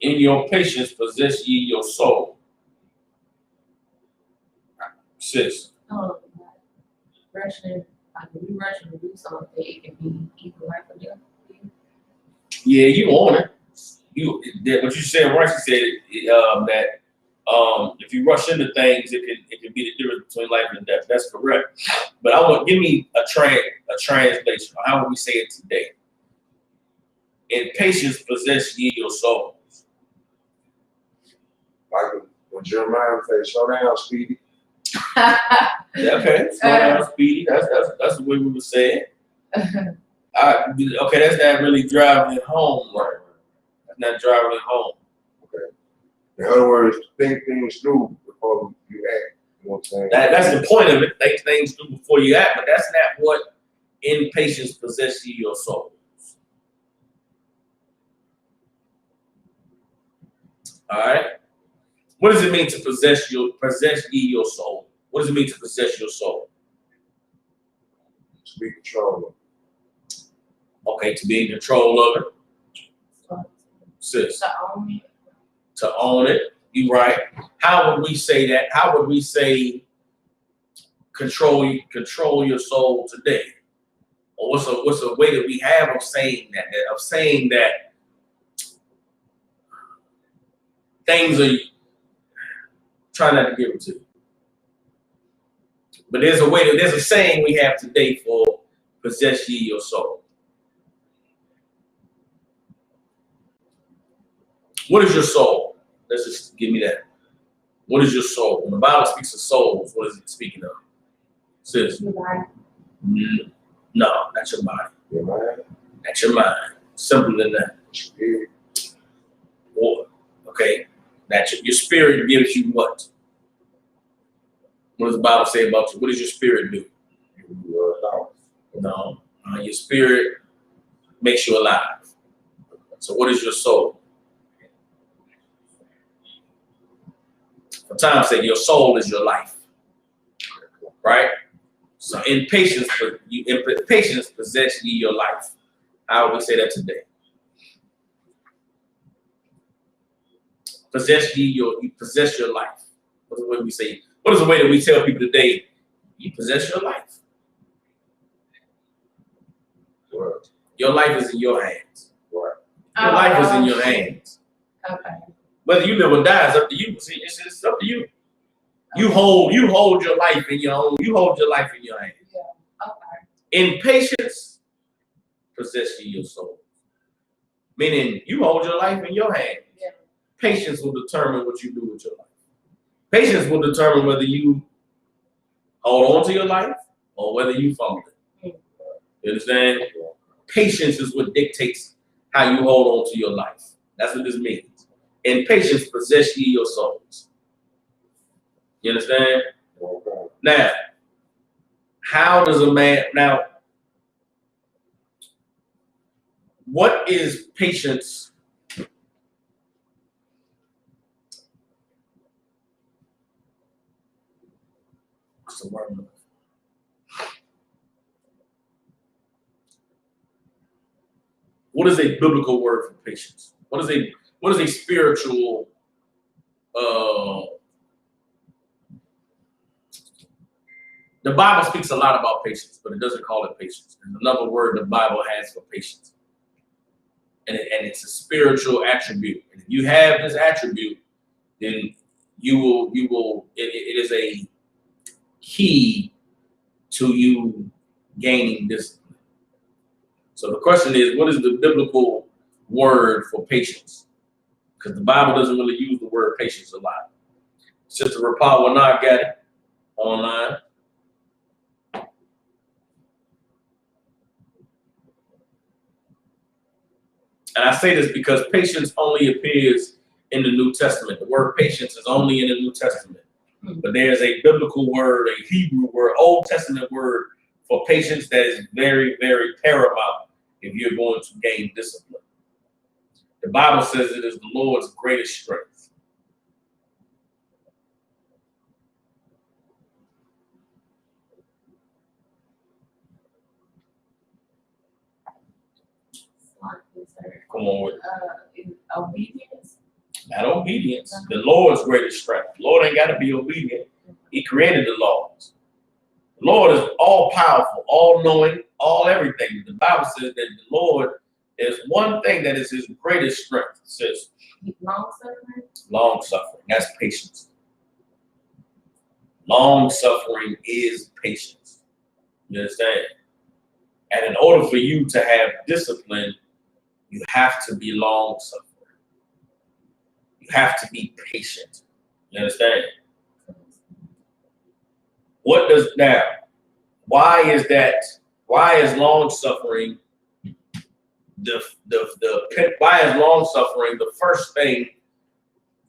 In your patience possess ye your soul. Sis. Rushing, we rushing to do something, it can be equal life for them. Yeah, you on it. What you said right. You said that if you rush into things, it can be the difference between life and death. That's correct. But give me a translation. How would we say it today? In patience possess ye your souls. Like when Jeremiah said, "Slow down, Speedy." Yeah, okay, slow down, Speedy. That's the way we would say it. Okay, that's not really driving it home, right? That's not driving it home. Okay. In other words, think things through before you act. You know what I'm saying? That's the point of it. Think things through before you act, but that's not what in patience possess ye your souls. All right. What does it mean to possess ye your soul? What does it mean to possess your soul? To be controlled. Okay, to be in control of it. Sis. To own it. You right. How would we say that? How would we say control your soul today? Or what's a way that we have of saying that things are trying not to give it to you. But there's a saying we have today for possess ye your soul. What is your soul? Let's just give me that. What is your soul? When the Bible speaks of souls, what is it speaking of? Sis? No, not your body. Your mind? Not your mind. Simpler than that. War. Okay? That your spirit gives you what? What does the Bible say about you? What does your spirit do? No. Your spirit makes you alive. So what is your soul? For time's sake, your soul is your life. Right? So in patience possess ye your life. How would we say that today? You possess your life. What's the way we say? What is the way that we tell people today? You possess your life. Your life is in your hands. Your life is in your hands. Okay. Whether you live or die is up to you. See, it's up to you. You hold your life in your own. You hold your life in your hands. Yeah. Okay. In patience, possess ye your soul. Meaning, you hold your life in your hands. Yeah. Patience will determine what you do with your life. Patience will determine whether you hold on to your life or whether you fumble it. You understand? Patience is what dictates how you hold on to your life. That's what this means. In patience, possess ye your souls. You understand? Now, how does a man, what is patience? What's the word? What is a biblical word for patience? What is a spiritual the Bible speaks a lot about patience, but it doesn't call it patience. There's another word the Bible has for patience. And it's a spiritual attribute. And if you have this attribute, then it is a key to you gaining discipline. So the question is, what is the biblical word for patience? Because the Bible doesn't really use the word patience a lot. Sister Rapal will not get it online. And I say this because patience only appears in the New Testament. The word patience is only in the New Testament. But there's a biblical word, a Hebrew word, Old Testament word for patience that is very, very paramount if you're going to gain discipline. The Bible says it is the Lord's greatest strength. Come on with it. Obedience. Not obedience. The Lord's greatest strength. The Lord ain't got to be obedient. He created the laws. The Lord is all powerful, all knowing, all everything. The Bible says that the Lord is one thing that is his greatest strength. It says Long suffering. Long suffering. That's patience. Long suffering is patience. You understand? And in order for you to have discipline, you have to be long suffering. You have to be patient. You understand? What does now? Why is that? Why is long suffering why is long suffering the first thing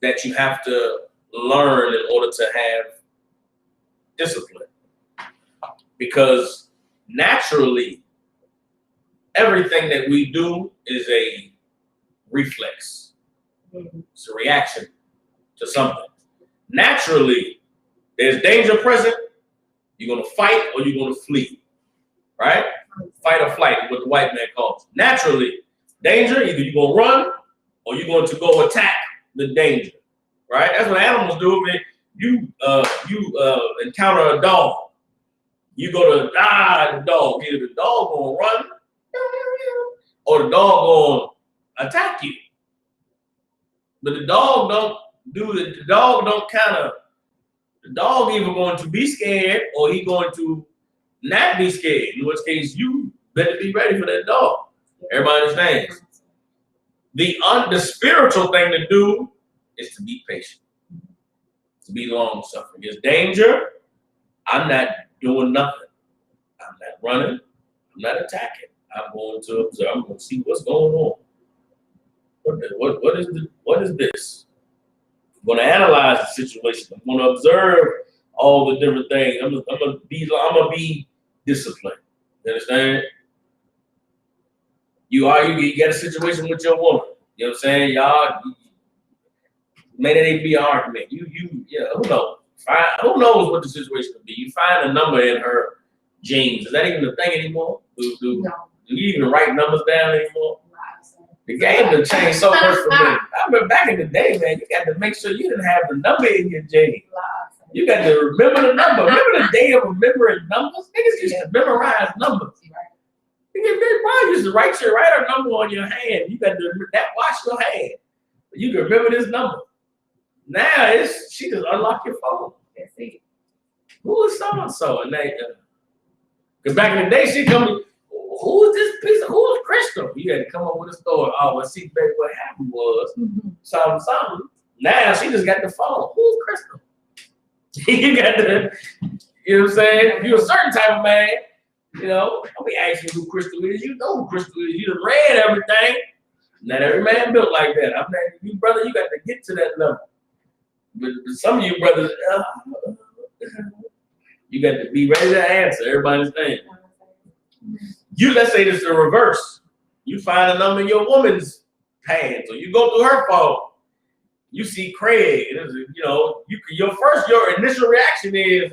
that you have to learn in order to have discipline? Because naturally, everything that we do is a reflex. It's a reaction to something. Naturally, there's danger present. You're going to fight or you're going to flee, right? Fight or flight is what the white man calls it. Naturally, danger, either you're going to run or you're going to go attack the danger, right? That's what animals do. Man. You encounter a dog. You go to the dog. Either the dog going to run or the dog going to attack you. But the dog the dog either going to be scared or he going to not be scared, in which case you better be ready for that dog. Everybody understands? The spiritual thing to do is to be patient, to be long suffering. There's danger. I'm not doing nothing. I'm not running. I'm not attacking. I'm going to observe. I'm going to see what's going on. what is this? I'm going to analyze the situation. I'm going to observe all the different things. I'm gonna be disciplined. You understand? You get a situation with your woman. You know what I'm saying? Y'all, maybe it be an argument. Who knows? Who knows what the situation could be? You find a number in her jeans. Is that even a thing anymore? Do you even write numbers down anymore? The game has changed so much for me. I remember back in the day, man, you got to make sure you didn't have the number in your jeans. You got to remember the number. Remember the day of remembering numbers? Niggas used to memorize numbers. Big Brian used to write a number on your hand. You got to wash your hand. You can remember this number. Now she just unlock your phone. That's it. Who is so and so? And because back in the day, she come. Who is this piece of? Who is Crystal? You had to come up with a story. Oh, well, see, baby, what happened was something. Now she just got the phone. Who's Crystal? You got the. You know what I'm saying? If you're a certain type of man, I'll be asking who Crystal is. You know who Crystal is. You done read everything. Not every man built like that. I'm not, you brother, you got to get to that level. But some of you brothers, you got to be ready to answer. Everybody understand? Let's say this is the reverse. You find a number in your woman's pants, or you go through her phone. You see Craig. Your initial reaction is,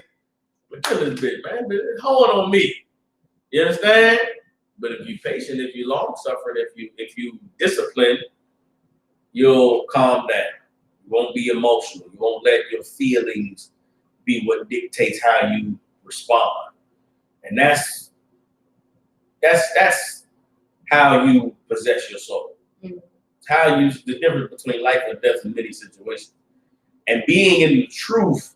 look at this bitch, man. Hold on me. You understand? But if you're patient, if you're long-suffering, if you discipline, you'll calm down. You won't be emotional. You won't let your feelings be what dictates how you respond. And that's how you possess your soul. It's the difference between life and death in many situations. And being in the truth,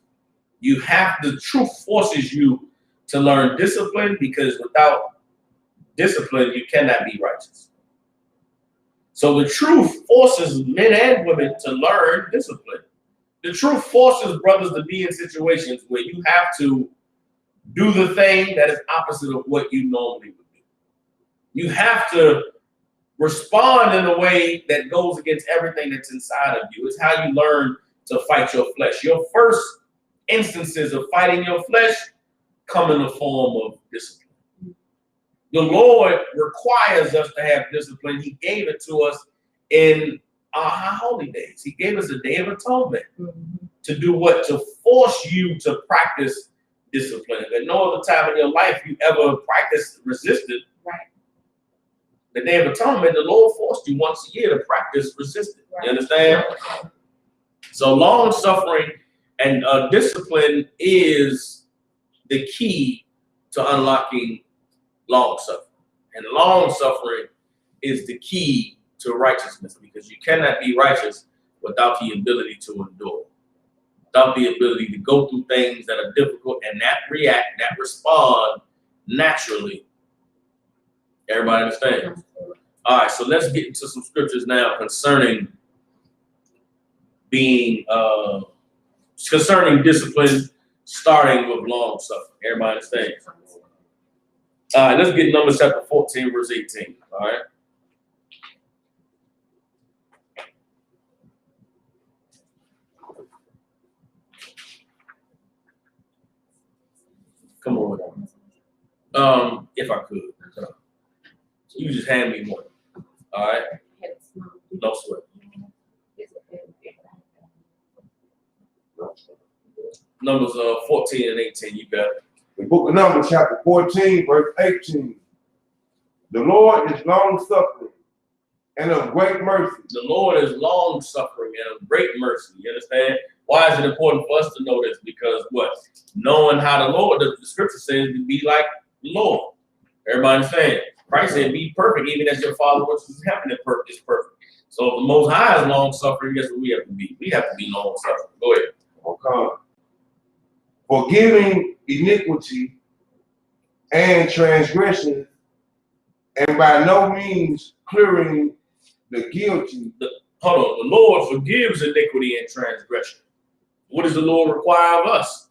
the truth forces you to learn discipline, because without discipline, you cannot be righteous. So the truth forces men and women to learn discipline. The truth forces brothers to be in situations where you have to do the thing that is opposite of what you normally would do. You have to respond in a way that goes against everything that's inside of you. It's how you learn to fight your flesh. Your first instances of fighting your flesh come in the form of discipline. The Lord requires us to have discipline. He gave it to us in our holy days. He gave us a day of atonement to do what? To force you to practice discipline. At no other time in your life you ever practiced resistance. Right. The day of atonement, the Lord forced you once a year to practice resistance. Right. You understand? So long suffering and discipline is the key to unlocking long suffering. And long suffering is the key to righteousness, because you cannot be righteous without the ability to endure, without the ability to go through things that are difficult and not respond naturally. Everybody understand? All right, so let's get into some scriptures now concerning concerning discipline, starting with long suffering. Everybody understand? All right, let's get Numbers chapter 14, verse 18. All right. Come on. If I could. You just hand me one. All right. No sweat. Numbers 14 and 18. You got it. The book of Numbers, chapter 14, verse 18. The Lord is long-suffering and of great mercy. The Lord is long-suffering and of great mercy. You understand? Why is it important for us to know this? Because what? Knowing how the Lord, the scripture says, to be like the Lord. Everybody understand? Christ said, be perfect, even as your Father which is in heaven is perfect. So if the Most High is long-suffering, guess what we have to be? We have to be long-suffering. Go ahead. Okay. Forgiving iniquity and transgression, and by no means clearing the guilty. Hold on. The Lord forgives iniquity and transgression. What does the Lord require of us?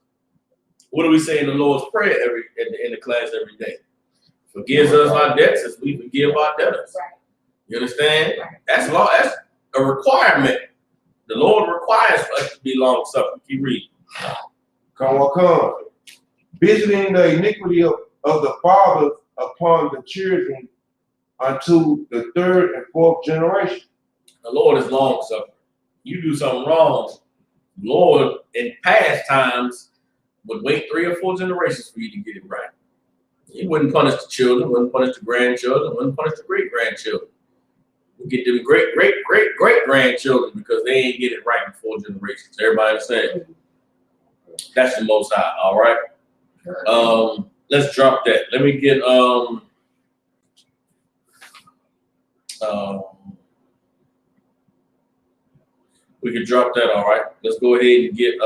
What do we say in the Lord's Prayer in the class every day? Forgives us our debts as we forgive our debtors. Right. You understand? Right. That's law. a requirement. The Lord requires us to be long suffering. Keep reading. Come. Visiting the iniquity of the fathers upon the children unto the third and fourth generation. The Lord is long suffering. You do something wrong, the Lord in past times would wait 3 or 4 generations for you to get it right. He wouldn't punish the children, wouldn't punish the grandchildren, wouldn't punish the great-grandchildren. We get them great-grandchildren because they ain't get it right in 4 generations. Everybody understand? That's the Most High, all right? Let's drop that. Let me get we can drop that, all right? Let's go ahead and get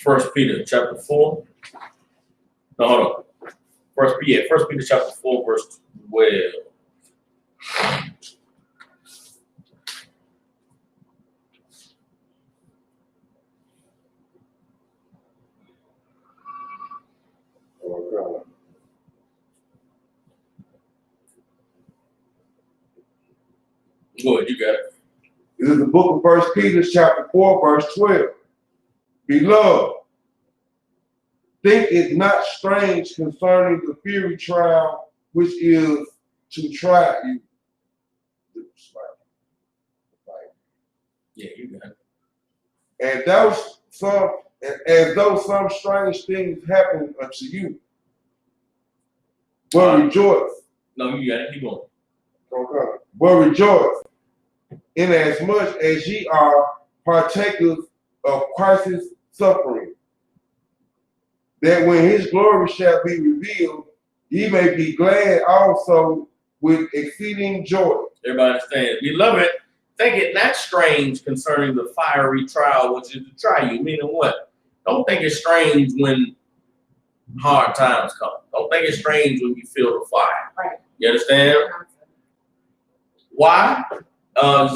First Peter chapter 4. No, hold on. First Peter chapter 4, verse 12. Go ahead, you got it. This is the book of 1 Peter chapter 4, verse 12. Beloved, think it not strange concerning the fiery trial which is to try you. Yeah, you got it. And as though some strange things happen unto you. But rejoice. No, you got it. Keep going. Okay. But rejoice, inasmuch as ye are partakers of Christ's suffering, that when his glory shall be revealed, ye may be glad also with exceeding joy. Everybody understands. Beloved, think it not strange concerning the fiery trial which is to try you. Meaning what? Don't think it's strange when hard times come. Don't think it's strange when you feel the fire. Right. You understand? Why? Don't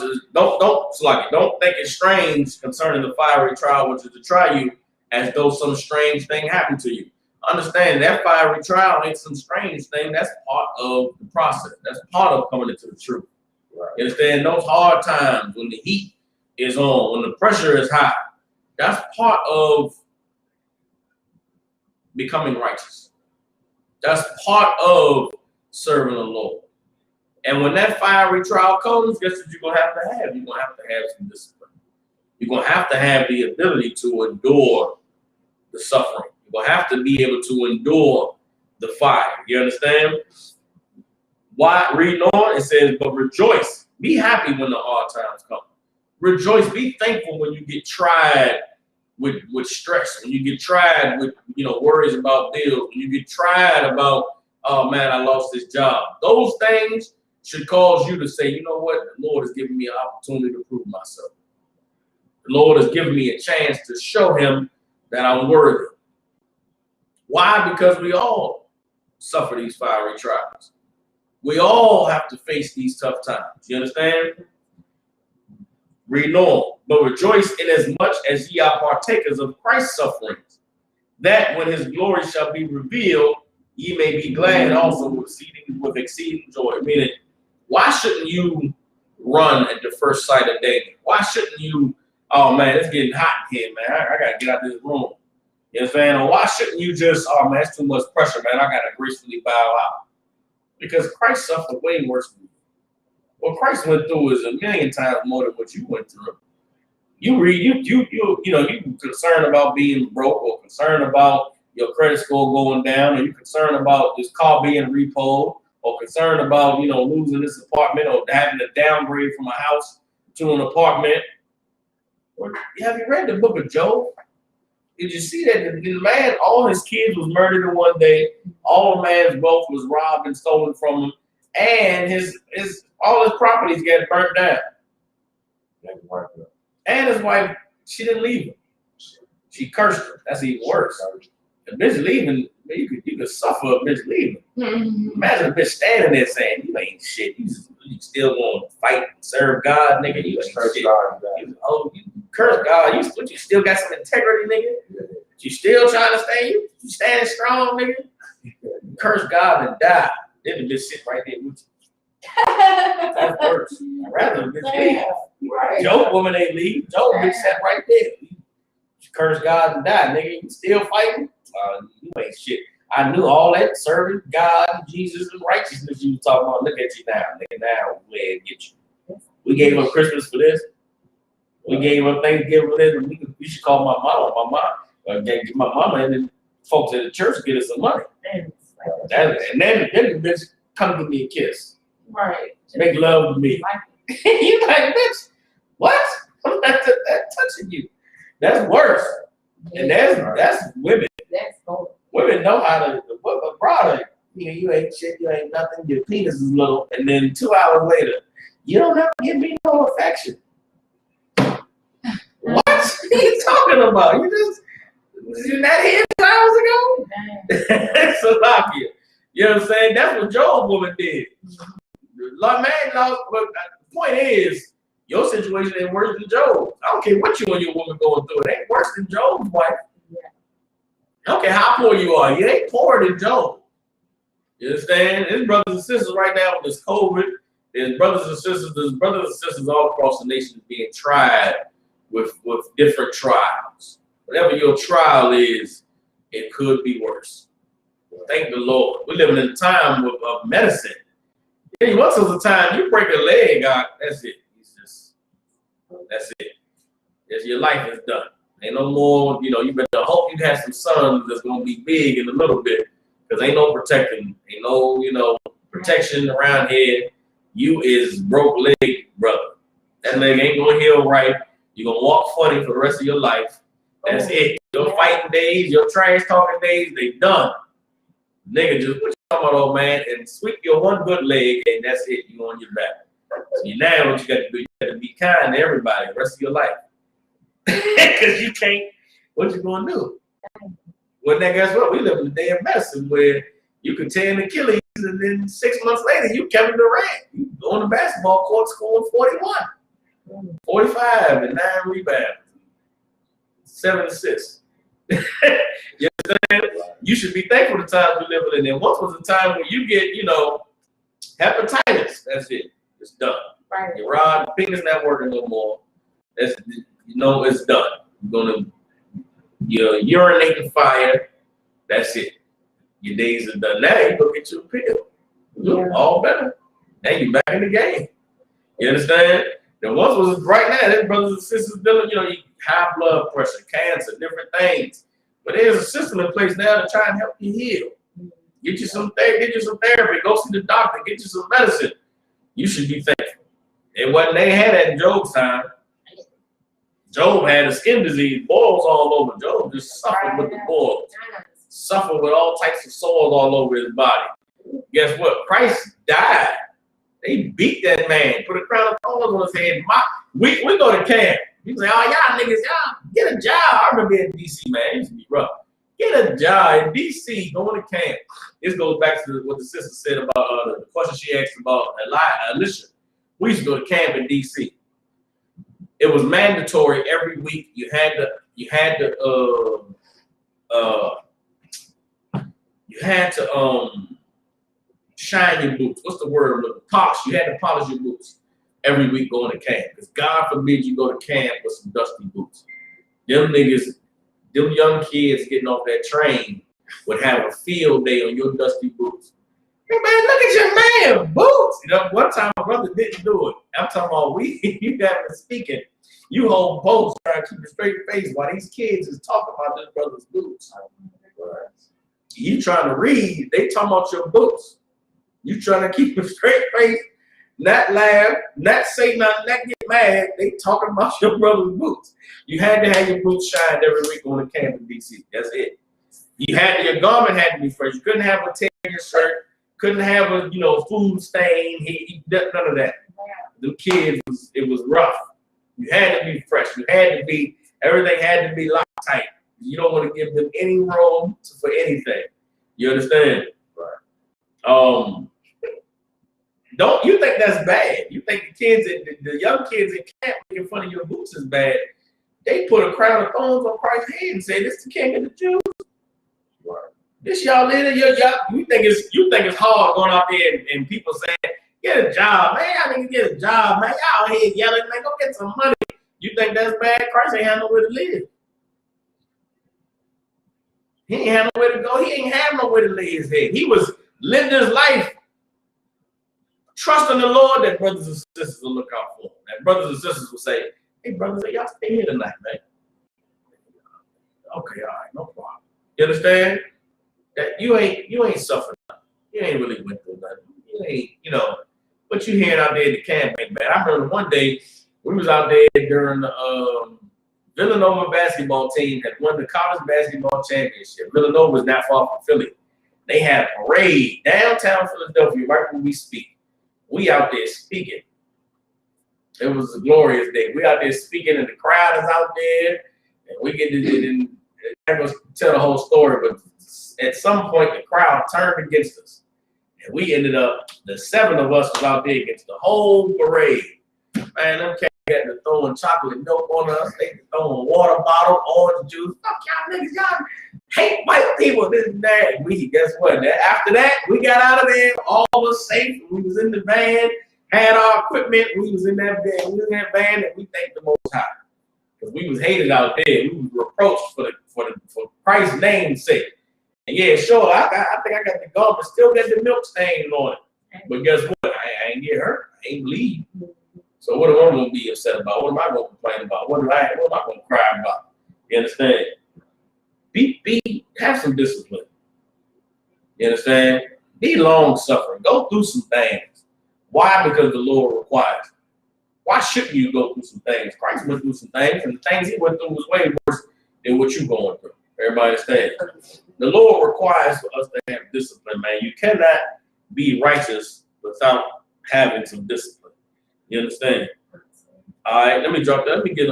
think it's strange concerning the fiery trial which is to try you, as though some strange thing happened to you. Understand that fiery trial ain't some strange thing. That's part of the process. That's part of coming into the truth. Right. You understand? Those hard times when the heat is on, when the pressure is high, that's part of becoming righteous. That's part of serving the Lord. And when that fiery trial comes, guess what you're going to have? You're going to have some discipline. You're going to have the ability to endure the suffering. You're going to have to be able to endure the fire. You understand? Why? Reading on, it says, but rejoice. Be happy when the hard times come. Rejoice. Be thankful when you get tried with stress, when you get tried with worries about bills, when you get tried about, oh man, I lost this job. Those things should cause you to say, you know what? The Lord has given me an opportunity to prove myself. The Lord has given me a chance to show him that I'm worthy. Why? Because we all suffer these fiery trials. We all have to face these tough times. You understand? Read on. But rejoice inasmuch as ye are partakers of Christ's sufferings, that when his glory shall be revealed, ye may be glad also with exceeding joy. Meaning, why shouldn't you run at the first sight of danger? Why shouldn't you, oh man, it's getting hot in here, man. I gotta get out of this room. You know what I'm saying? Or why shouldn't you just, oh man, it's too much pressure, man. I gotta gracefully bow out. Because Christ suffered way worse than you. What Christ went through is a million times more than what you went through. You concerned about being broke, or concerned about your credit score going down, or you concerned about this car being repoed, or concerned about losing this apartment, or having to downgrade from a house to an apartment. Have you read the book of Job? Did you see that the man, all his kids was murdered in one day, all the man's wealth was robbed and stolen from him, and all his properties got burnt down. And his wife, she didn't leave him. She cursed her. That's even worse. A bitch leaving, you could suffer a bitch leaving. Mm-hmm. Imagine a bitch standing there saying, you ain't shit. You still want to fight and serve God, nigga. You ain't shit. You curse God. You still got some integrity, nigga. Yeah. You still trying to stay. You You standing strong, nigga. Curse God and die. Then the bitch sit right there with you. That's worse. I'd rather the bitch leave. Right. Joe woman ain't leave. Joe bitch sat right there. You curse God and die, nigga. You still fighting? You ain't shit. I knew all that serving God, Jesus, and righteousness you was talking about. Look at you now, nigga. Now we ain't get you. We gave up Christmas for this. We gave up Thanksgiving for this. We should call my mama. Get my mama and then folks at the church get us some money. And then the bitch come give me a kiss. Right. Make love to me. You like, bitch, what? That's touching you. That's worse. And that's women. That's cool. Women know how to, but brother, you ain't shit, you ain't nothing, your penis is little, and then 2 hours later, you don't have to give me no affection. What are you talking about? You're not here 2 hours ago? Salakia. You know what I'm saying? That's what Job's woman did. Like, man, no, but the point is, your situation ain't worse than Job's. I don't care what you and your woman going through. It ain't worse than Job's wife. I don't care how poor you are. You ain't poorer than Job. You understand? There's brothers and sisters right now with this COVID. There's brothers and sisters all across the nation being tried with different trials. Whatever your trial is, it could be worse. Thank the Lord. We're living in a time of medicine. Hey, once was a time you break a leg out, that's it. That's it. Your life is done. Ain't no more, you better hope you have some sons that's gonna be big in a little bit, because ain't no protecting, ain't no, protection around here. You is broke leg, brother. That leg ain't gonna heal right. You're gonna walk funny for the rest of your life. That's it. Your fighting days, your trash talking days, they done. Nigga, just put your arm old man and sweep your one good leg, and that's it. You on your back. So now what you got to do, you got to be kind to everybody the rest of your life. Because you can't, what you gonna do? Well, now guess what? We live in a day of medicine where you can tear an Achilles, and then 6 months later, you Kevin Durant. You go on the basketball court scoring 41, 45, and 9 rebounds, 7 assists. You understand? You should be thankful for the times we live in. And once was a time when you get, hepatitis. That's it. It's done. Right. Your rod, penis not working no more. That's it's done. You're urinating fire. That's it. Your days are done. Now you go get you a pill. Look, all better. Now you back in the game. You understand? Then once was right now, there's brothers and sisters dealing, high blood pressure, cancer, different things. But there's a system in place now to try and help you heal. Get you some therapy, go see the doctor, get you some medicine. You should be thankful. And when they had that in Job's time, Job had a skin disease, boils all over. Job just suffered with the boils, suffered with all types of sores all over his body. Guess what? Christ died. They beat that man, put a crown of thorns on his head. We go to camp. People say, oh, y'all niggas, y'all get a job. I remember in D.C., man. It used to be rough. Get a job in D.C., going to camp. This goes back to what the sister said about the question she asked about Alicia. We used to go to camp in D.C. It was mandatory every week. You had to shine your boots. What's the word? Polish. You had to polish your boots every week going to camp. Because God forbid you go to camp with some dusty boots. Them young kids getting off that train would have a field day on your dusty boots. Hey man, look at your man, boots. One time my brother didn't do it. I'm talking about you got me speaking. You hold boats trying to keep a straight face while these kids is talking about their brother's boots. You trying to read, they talking about your boots. You trying to keep a straight face, not laugh, not say nothing, not get mad. They talking about your brother's boots. You had to have your boots shined every week on the camp in D.C. That's it. Your garment had to be fresh. You couldn't have a tear in your shirt. Couldn't have a food stain. None of that. The kids, it was rough. You had to be fresh. Everything had to be locked tight. You don't want to give them any room for anything. You understand? Right. Don't you think that's bad? You think the young kids in camp making fun of your boots is bad? They put a crown of thorns on Christ's head and say, "This is the King of the Jews." Right. This y'all leader, you think it's hard going out there and people saying, get a job, man. I need to get a job, man. Y'all out here yelling, man, go get some money. You think that's bad? Christ ain't have nowhere to live. He ain't have nowhere to go. He ain't have nowhere to lay his head. He was living his life trusting the Lord that brothers and sisters will look out for him. That brothers and sisters will say, hey, brothers, y'all stay here tonight, man. Okay, all right, no problem. You understand? That you ain't suffered nothing. You ain't really went through nothing. You ain't, what you hearing out there in the campaign, man. I remember one day we was out there during the Villanova basketball team had won the college basketball championship. Villanova was not far from Philly. They had a parade downtown Philadelphia right when we speak. We out there speaking. It was a glorious day. We out there speaking and the crowd is out there. And we get to, I'm going to tell the whole story, but at some point the crowd turned against us. And we ended up, the 7 of us was out there against the whole parade. Man, them cats got to throwing chocolate milk on us. They throwing water bottle, orange juice. Fuck y'all niggas, y'all hate white people, this and that. Guess what? After that, we got out of there, all was safe. We was in the van, had our equipment. We was in that van. We was in that van, and we thanked the Most High. Because we was hated out there. We was reproached for Christ's name's sake. And yeah, sure, I think I got the gum, but still got the milk stain on it. But guess what? I ain't get hurt. I ain't bleed. So what am I going to be upset about? What am I going to complain about? What am I going to cry about? You understand? Have some discipline. You understand? Be long-suffering. Go through some things. Why? Because the Lord requires it. Why shouldn't you go through some things? Christ went through some things, and the things he went through was way worse than what you're going through. Everybody understand? The Lord requires for us to have discipline, man. You cannot be righteous without having some discipline. You understand? All right, let me drop that. Let me get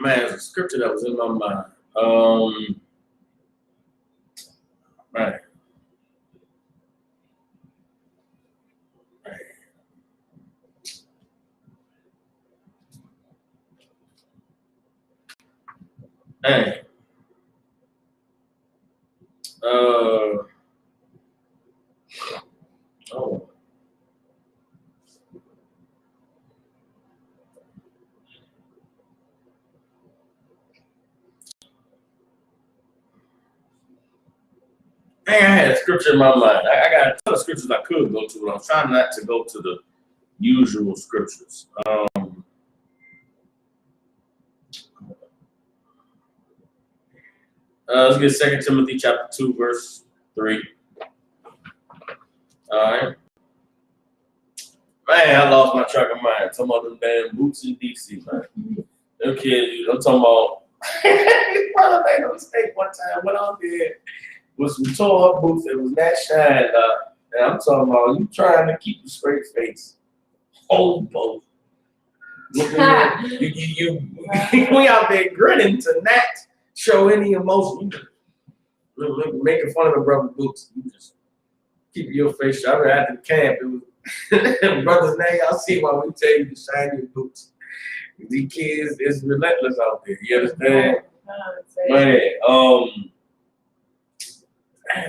man, there's a scripture that was in my mind. Man. Hey. Oh. Man, I had a scripture in my mind. I got a ton of scriptures I could go to, but I'm trying not to go to the usual scriptures. Let's get 2 Timothy chapter 2, verse 3. All right. Man, I lost my track of mind. Talking about them damn boots in DC, man. Them kids, I'm talking about. Brother made a mistake one time. Went out there with some tore up boots that was not shined up. And I'm talking about you trying to keep a straight face. Hold both. We out there grinning to not show any emotion. Making fun of the brother boots. You just keep your face shut. I remember after the camp, it was brothers name. Y'all see why we tell you to shine your boots. These kids is relentless out there. You understand? Man, I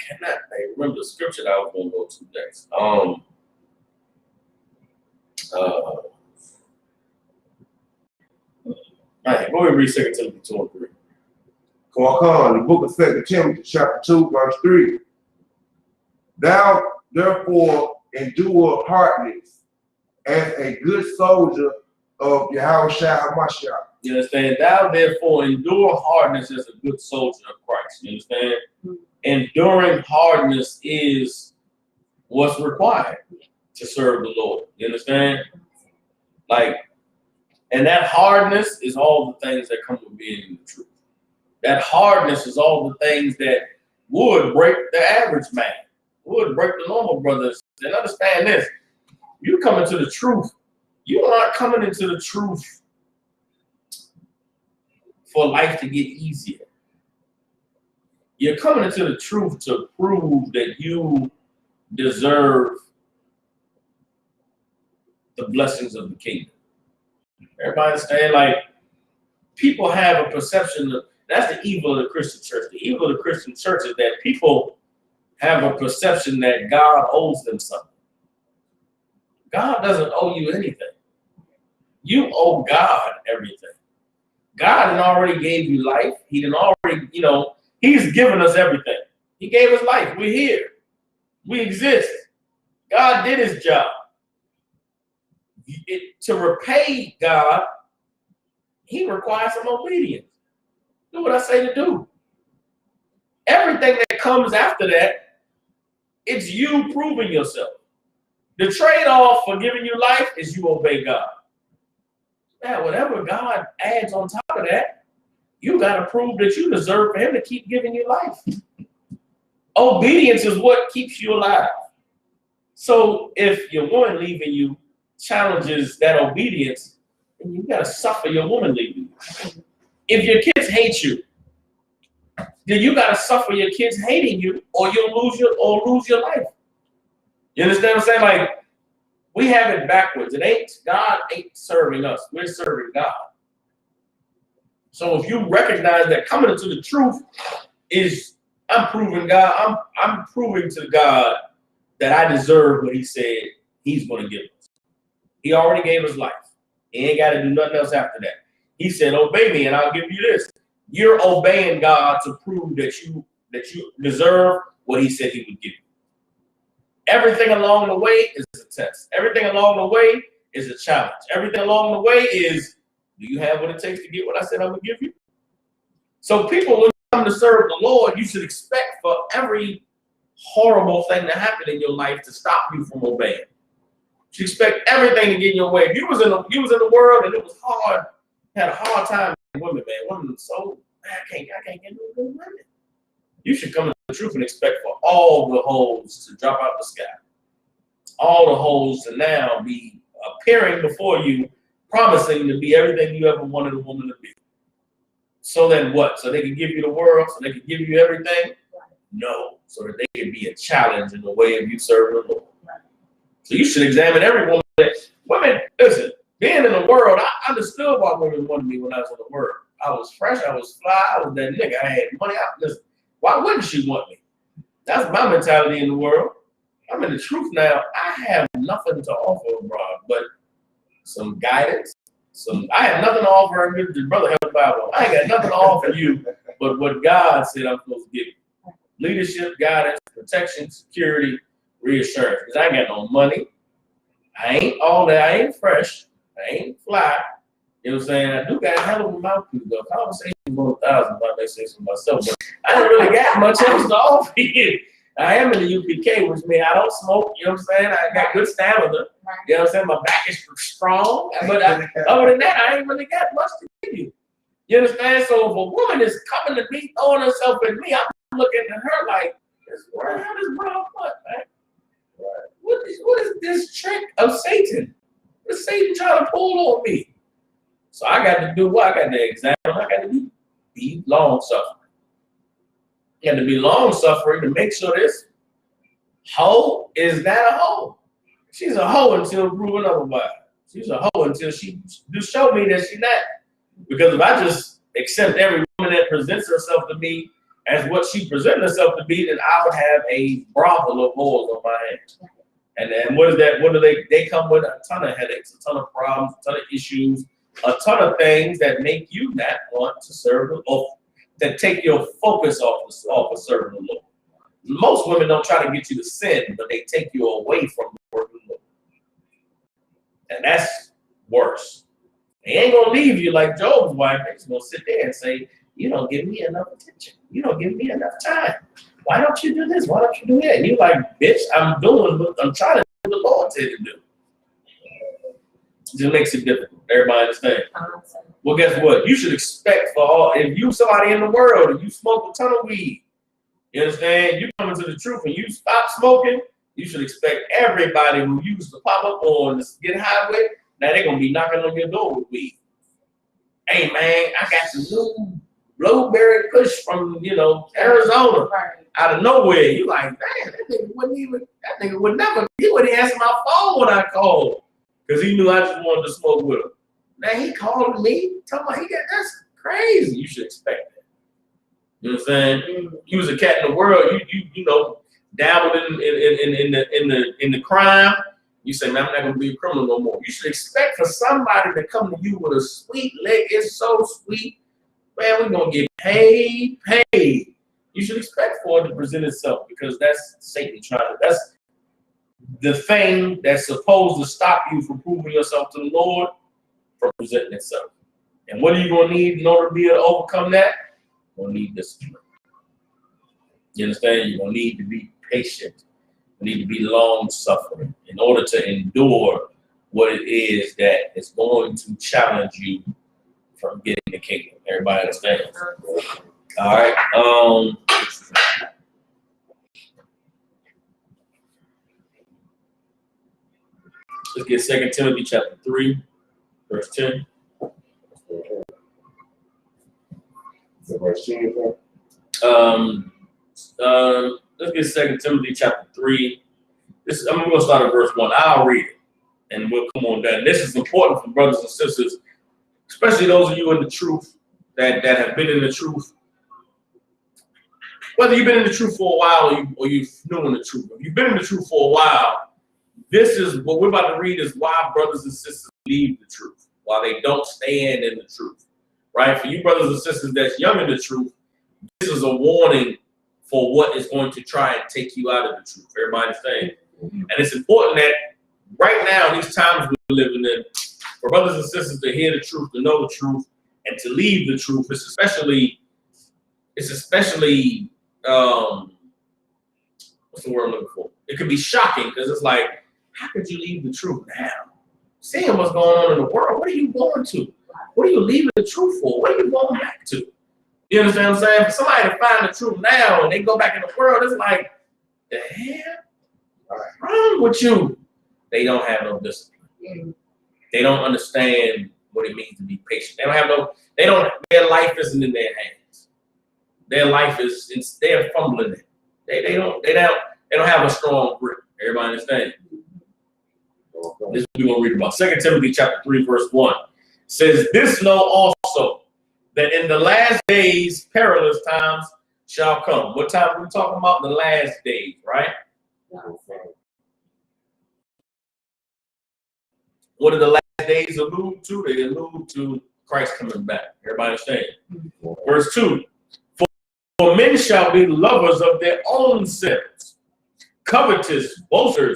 cannot remember the scripture that I was going to go to next. Man, go ahead and read 2 Timothy 2 and 3. Come on, the book of 2 Timothy, chapter 2, verse 3. Thou therefore endure hardness as a good soldier of Yahweh Mashiach. You understand? Thou therefore endure hardness as a good soldier of Christ. You understand? Enduring hardness is what's required to serve the Lord. You understand? And that hardness is all the things that come with being in the truth. That hardness is all the things that would break the average man, would break the normal brothers. And understand this, you come into the truth. You aren't coming into the truth for life to get easier. You're coming into the truth to prove that you deserve the blessings of the kingdom. Everybody understand? People have a perception of, That's the evil of the Christian church. The evil of the Christian church is that people have a perception that God owes them something. God doesn't owe you anything. You owe God everything. God had already gave you life. He didn't already, he's given us everything. He gave us life. We're here. We exist. God did his job. To repay God, he requires some obedience. Do what I say to do. Everything that comes after that, it's you proving yourself. The trade-off for giving you life is you obey God. Now, whatever God adds on top of that, you got to prove that you deserve for him to keep giving you life. Obedience is what keeps you alive. So if your woman leaving you challenges that obedience, then you got to suffer your woman leaving you. If your kids hate you, then you got to suffer your kids hating you, or you'll lose your life. You understand what I'm saying? Like, we have it backwards. God ain't serving us. We're serving God. So if you recognize that coming into the truth is, I'm proving to God that I deserve what he said he's going to give us. He already gave us life. He ain't got to do nothing else after that. He said, obey me and I'll give you this. You're obeying God to prove that you deserve what he said he would give you. Everything along the way is a test. Everything along the way is a challenge. Everything along the way is, do you have what it takes to get what I said I would give you? So people, when you come to serve the Lord, you should expect for every horrible thing to happen in your life to stop you from obeying. You should expect everything to get in your way. If you was in the world and it was hard, had a hard time with women, man. Women so I can't get no good women. You should come to the truth and expect for all the holes to drop out the sky. All the holes to now be appearing before you, promising to be everything you ever wanted a woman to be. So then what? So they can give you the world? So they can give you everything? No. So that they can be a challenge in the way of you serving the Lord. So you should examine every woman. Women, listen, being in the world, I understood why women wanted me when I was in the world. I was fresh, I was fly, I was that nigga, I had money. Listen, why wouldn't she want me? That's my mentality in the world. I'm in the truth now. I have nothing to offer abroad, but some guidance. I have nothing to offer her. The brother held the Bible. I ain't got nothing to offer you, but what God said I'm supposed to give you. Leadership, guidance, protection, security, reassurance. Because I ain't got no money. I ain't all that. I ain't fresh. I ain't fly. You know what I'm saying? I do got a hell of a mouthpiece, though. Conversation 1,000, if I may say so myself, but I don't really got much else to offer you. I am in the UPK, which means I don't smoke. You know what I'm saying? I got good stamina. You know what I'm saying? My back is strong. But other than that, I ain't really got much to give you. You understand? So if a woman is coming to me, throwing herself at me, I'm looking at her like, where the hell is brown what, man? What is this trick of Satan? What is Satan trying to pull on me? So I got to do what? I got to examine. I got to be long-suffering. You got to be long-suffering to make sure this hoe is not a hoe. She's a hoe until proven otherwise. She's a hoe until she just show me that she's not. Because if I just accept every woman that presents herself to me as what she presented herself to be, then I would have a brothel of holes on my hands. And then what is that? What do they come with? A ton of headaches, a ton of problems, a ton of issues, a ton of things that make you not want to serve the Lord, that take your focus off of serving the Lord. Most women don't try to get you to sin, but they take you away from the work of the Lord. And that's worse. They ain't gonna leave you like Job's wife. They're just gonna sit there and say, you don't give me enough attention. You don't give me enough time. Why don't you do this? Why don't you do that? And you're like, bitch, I'm trying to do what the Lord said to do. It just makes it difficult. Everybody understand? Well, guess what? You should expect for all, if you somebody in the world and you smoke a ton of weed, you understand? You come into the truth and you stop smoking, you should expect everybody who used to pop up on this get high with, now they're gonna be knocking on your door with weed. Hey man, I got some new blueberry kush from Arizona out of nowhere. You like, man, that nigga would never, he wouldn't answer my phone when I called. Because he knew I just wanted to smoke with him. Now he called me, talking about that's crazy. You should expect that. You know what I'm saying? You was a cat in the world. You know, dabbled in the crime. You say, man, I'm not gonna be a criminal no more. You should expect for somebody to come to you with a sweet lick. It's so sweet, man. We're gonna get paid. You should expect for it to present itself, because that's Satan trying to. That's the thing that's supposed to stop you from proving yourself to the Lord from presenting itself. And what are you gonna need in order to be able to overcome that? You're gonna need discipline. You understand? You're gonna need to be patient. You need to be long suffering in order to endure what it is that is going to challenge you from getting the kingdom. Everybody understands? All right. Let's get 2 Timothy chapter 3, verse 10. Verse 10. Let's get 2 Timothy chapter 3. I'm going to start at verse 1. I'll read it, and we'll come on down. This is important for brothers and sisters, especially those of you in the truth that have been in the truth. Whether you've been in the truth for a while or you're new in the truth. If you've been in the truth for a while, this is what we're about to read is why brothers and sisters leave the truth, why they don't stand in the truth, right? For you brothers and sisters that's young in the truth, this is a warning for what is going to try and take you out of the truth. Everybody understand? And it's important that right now, these times we're living in, for brothers and sisters to hear the truth, to know the truth, and to leave the truth, it's especially what's the word I'm looking for? It could be shocking, because it's like, how could you leave the truth now? Seeing what's going on in the world, what are you going to? What are you leaving the truth for? What are you going back to? You understand what I'm saying? For somebody to find the truth now and they go back in the world, it's like, the hell? What's wrong with you? They don't have no discipline. They don't understand what it means to be patient. Their life isn't in their hands. Their life they're fumbling it. They don't have a strong grip. Everybody understand? This is what we're going to read about. 2 Timothy chapter 3, verse 1 says, this know also, that in the last days perilous times shall come. What time are we talking about? The last days, right? What do the last days allude to? They allude to Christ coming back. Everybody understand? Verse 2, for men shall be lovers of their own selves, covetous, boasters,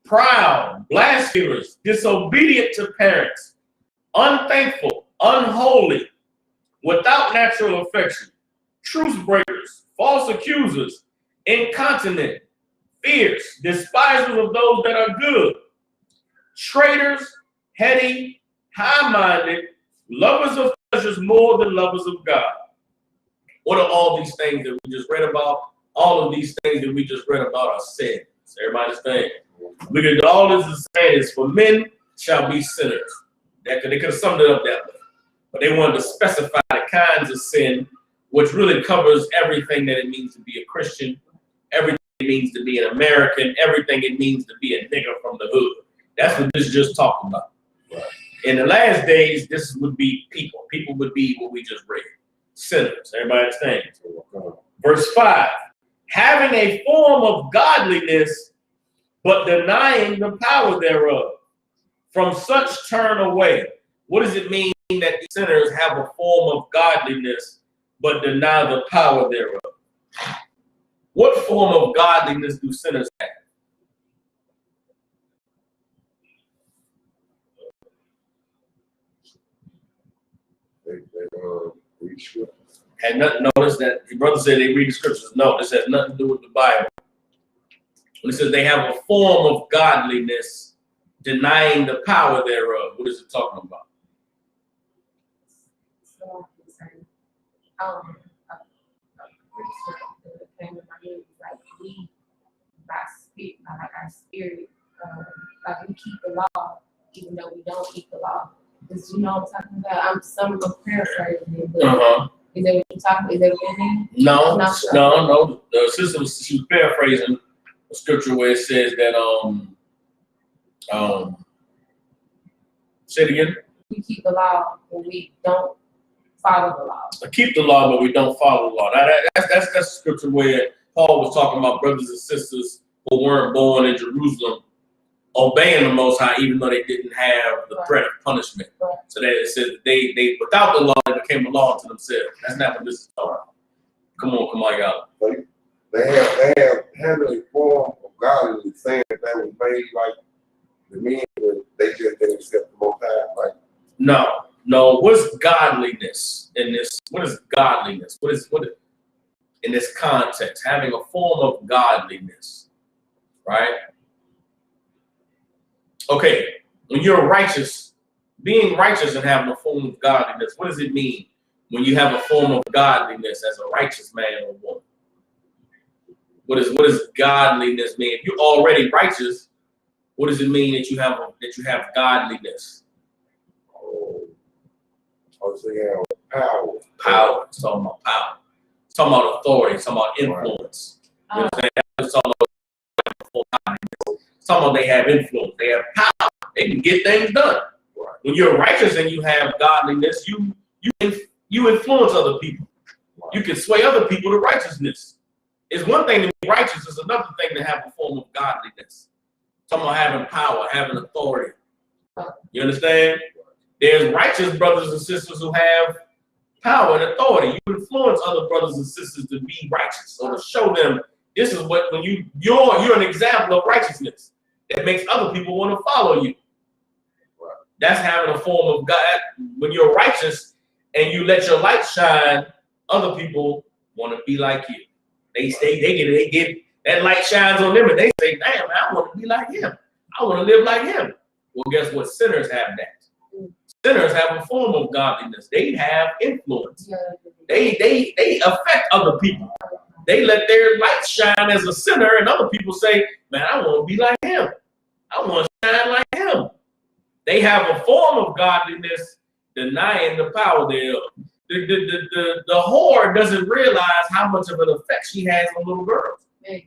proud, blasphemers, disobedient to parents, unthankful, unholy, without natural affection, truce breakers, false accusers, incontinent, fierce, despisers of those that are good, traitors, heady, high-minded, lovers of pleasures more than lovers of God. What are all these things that we just read about? All of these things that we just read about are sins. Everybody understand? Because all this is saying is, for men shall be sinners. They could have summed it up that way. But they wanted to specify the kinds of sin, which really covers everything that it means to be a Christian, everything it means to be an American, everything it means to be a nigger from the hood. That's what this just talked about. Right. In the last days, this would be people. People would be what we just read. Sinners. Everybody understands? Verse 5. Having a form of godliness, but denying the power thereof. From such turn away. What does it mean that the sinners have a form of godliness, but deny the power thereof? What form of godliness do sinners have? They read scripture. Had nothing. Notice that your brother said they read the scriptures. No, this has nothing to do with the Bible. When it says they have a form of godliness, denying the power thereof, what is it talking about? So, came to my head, like we, by our spirit, like we keep the law, even though we don't keep the law. Because you know what I'm talking about? I'm paraphrasing it, but is that what you're talking about? Is that what you mean? No. The sister she was paraphrasing a scripture where it says that say it again. We keep the law, but we don't follow the law. Keep the law, but we don't follow the law. Now, that's the scripture where Paul was talking about brothers and sisters who weren't born in Jerusalem obeying the Most High, even though they didn't have the threat of punishment. Right. So that it says they without the law, they became a law to themselves. That's not what this is talking about. Come on, y'all. They have had a form of godliness, saying that they was made like the men, but they just didn't accept the Most High. Like, no. What's godliness in this? What is godliness? What is in this context? Having a form of godliness, right? Okay, when you're righteous, being righteous and having a form of godliness, what does it mean when you have a form of godliness as a righteous man or woman? What does godliness mean? If you're already righteous, what does it mean that you have godliness? So you have power. Power. It's talking about power. It's talking about authority. It's talking about influence. You know what I'm saying? It's talking about they have influence. They have power. They can get things done. Right. When you're righteous and you have godliness, you influence other people. Right. You can sway other people to righteousness. It's one thing to be righteous. It's another thing to have a form of godliness. Talking about having power, having authority. You understand? There's righteous brothers and sisters who have power and authority. You influence other brothers and sisters to be righteous, or to show them this is what when you're an example of righteousness that makes other people want to follow you. That's having a form of God. When you're righteous and you let your light shine, other people want to be like you. They get that light shines on them and they say, damn, I want to be like him. I want to live like him. Well, guess what? Sinners have that. Sinners have a form of godliness. They have influence. They affect other people. They let their light shine as a sinner, and other people say, man, I want to be like him. I want to shine like him. They have a form of godliness, denying the power thereof. The whore doesn't realize how much of an effect she has on little girls. Right.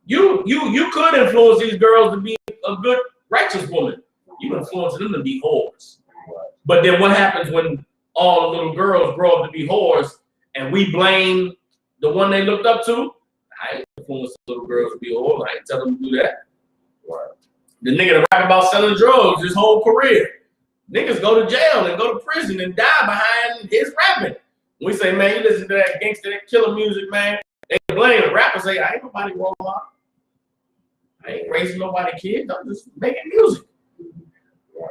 You could influence these girls to be a good, righteous woman. You influence them to be whores. But then what happens when all the little girls grow up to be whores and we blame the one they looked up to? I ain't influence little girls to be whores. I ain't tell them to do that. Right. The nigga that rap about selling drugs his whole career. Niggas go to jail and go to prison and die behind his rapping. We say, man, you listen to that gangster, that killer music, man. They blame the rapper, say, I ain't nobody wrong. I ain't raising nobody kids. I'm just making music.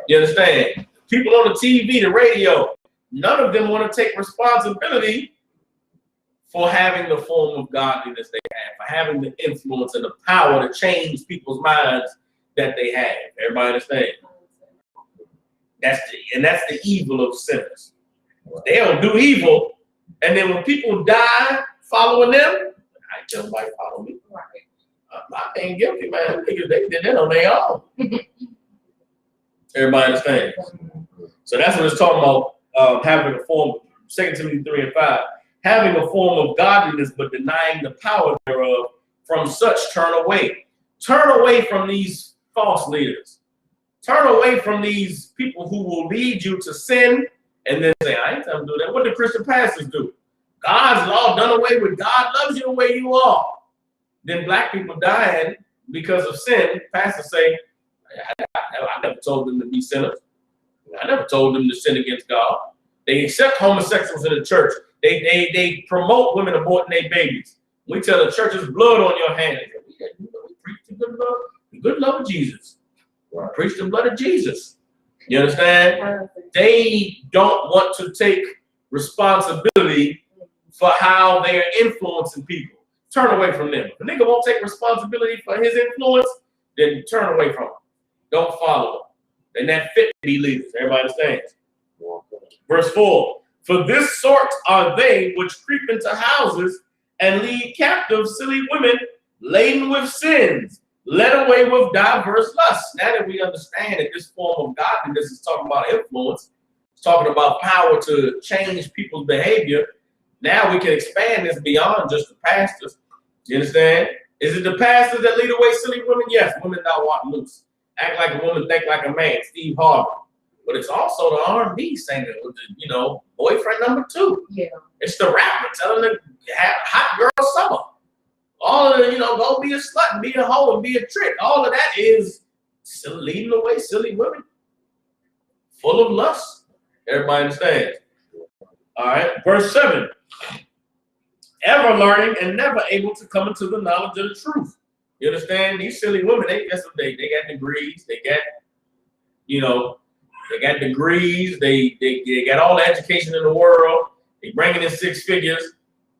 You understand? People on the TV, the radio, none of them want to take responsibility for having the form of godliness they have, for having the influence and the power to change people's minds that they have. Everybody understand? That's the evil of sinners. They'll do evil, and then when people die following them, I tell nobody follow me. I ain't guilty, man. Niggas, they did that on their own. Everybody understand? So that's what it's talking about, having a form, 2 Timothy 3 and 5, having a form of godliness, but denying the power thereof. From such turn away. Turn away from these false leaders. Turn away from these people who will lead you to sin and then say, I ain't telling them to do that. What do Christian pastors do? God's law done away with. God loves you the way you are. Then black people dying because of sin, pastors say, I never told them to be sinners. I never told them to sin against God. They accept homosexuals in the church. They promote women aborting their babies. We tell the church there's blood on your hands. We preach the good love of Jesus. We preach the blood of Jesus. You understand? They don't want to take responsibility for how they are influencing people. Turn away from them. If a nigga won't take responsibility for his influence, then turn away from him. Don't follow them. They're not fit to be leaders. Everybody understands? Verse 4. For this sort are they which creep into houses and lead captive silly women laden with sins, led away with diverse lusts. Now that we understand that this form of godliness is talking about influence, it's talking about power to change people's behavior, now we can expand this beyond just the pastors. You understand? Is it the pastors that lead away silly women? Yes, women not walk loose. Act like a woman, think like a man. Steve Harvey. but it's also the R&B singer with the, you know, boyfriend number 2. Yeah. It's the rapper telling the hot girl summer. All of the, you know, go be a slut and be a hoe and be a trick. All of that is leading away silly women, full of lust. Everybody understands. All right, verse 7. Ever learning and never able to come into the knowledge of the truth. You understand? These silly women, they got degrees, they got, you know, they got degrees, they got all the education in the world, they bringing in 6 figures,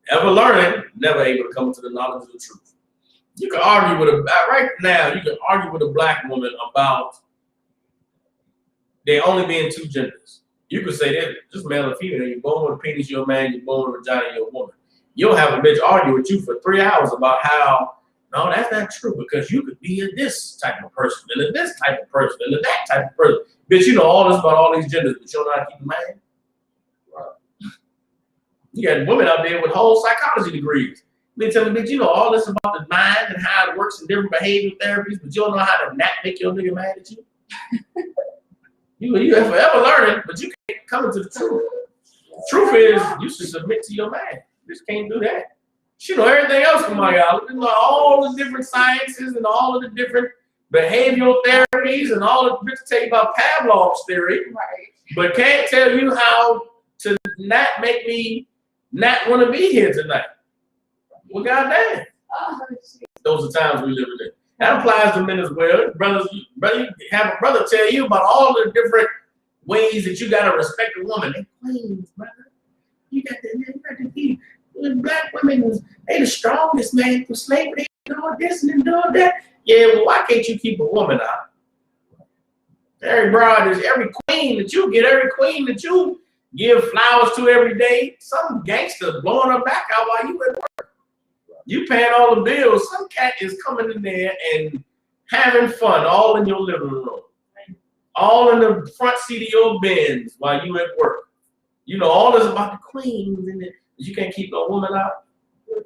ever learning, never able to come into the knowledge of the truth. You can argue with right now, you can argue with a black woman about there only being 2 genders. You could say that just male and female, you're born with a penis, you're a man, you're born with a vagina, you're a woman. You'll have a bitch argue with you for 3 hours about how, no, that's not true, because you could be a this type of person, and a this type of person, and a that type of person. Bitch, you know all this about all these genders, but you don't know how to keep a man. Right. You got women out there with whole psychology degrees. They tell me, bitch, you know all this about the mind and how it works in different behavioral therapies, but you don't know how to not make your nigga mad at you. You have forever learning, but you can't come into the truth. Truth is, you should submit to your man. You just can't do that. She know everything else from my God. You know all the different sciences and all of the different behavioral therapies and all the bitch tell you about Pavlov's theory, right? But can't tell you how to not make me not want to be here tonight. Well, goddamn. Oh, those are times we live in. That applies to men as well. Brothers, you have a brother tell you about all the different ways that you gotta respect a woman. They queens, brother. You got to be. Black women, they the strongest, man. For slavery, they doing this and doing that. Yeah, well, why can't you keep a woman out? Every bride is every queen that you get, every queen that you give flowers to every day. Some gangster blowing her back out while you at work. You paying all the bills. Some cat is coming in there and having fun all in your living room, all in the front seat of your Benz while you at work. You know all this about the queens and you can't keep a woman out.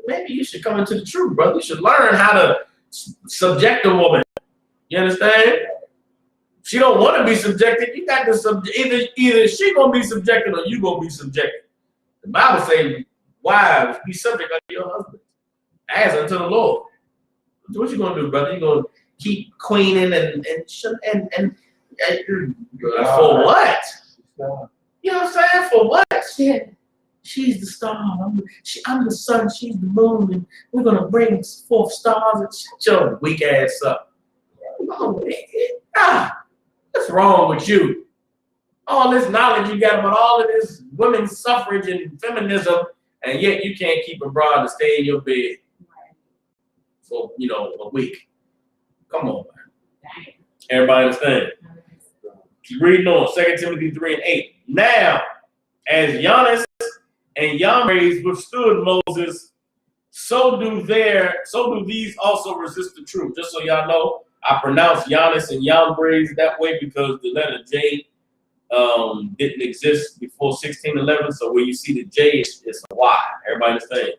Maybe you should come into the truth, brother. You should learn how to subject a woman. You understand? She don't want to be subjected. You got to either she gonna be subjected or you gonna be subjected. The Bible says, wives, be subject unto your husband, as unto the Lord. What you gonna do, brother? You gonna keep queening and for what? You know what I'm saying? For what? Yeah. She's the star. I'm the sun. She's the moon, and we're gonna bring forth stars. And shut your weak ass up. What's wrong with you? All this knowledge you got about all of this women's suffrage and feminism, and yet you can't keep a broad to stay in your bed for a week. Come on, man. Everybody understand? Keep reading on. 2 Timothy 3:8. Now, as Giannis and Yambres withstood Moses, so do these also resist the truth. Just so y'all know, I pronounce Giannis and Yambres that way because the letter J didn't exist before 1611. So where you see the J, it's a Y. Everybody understand?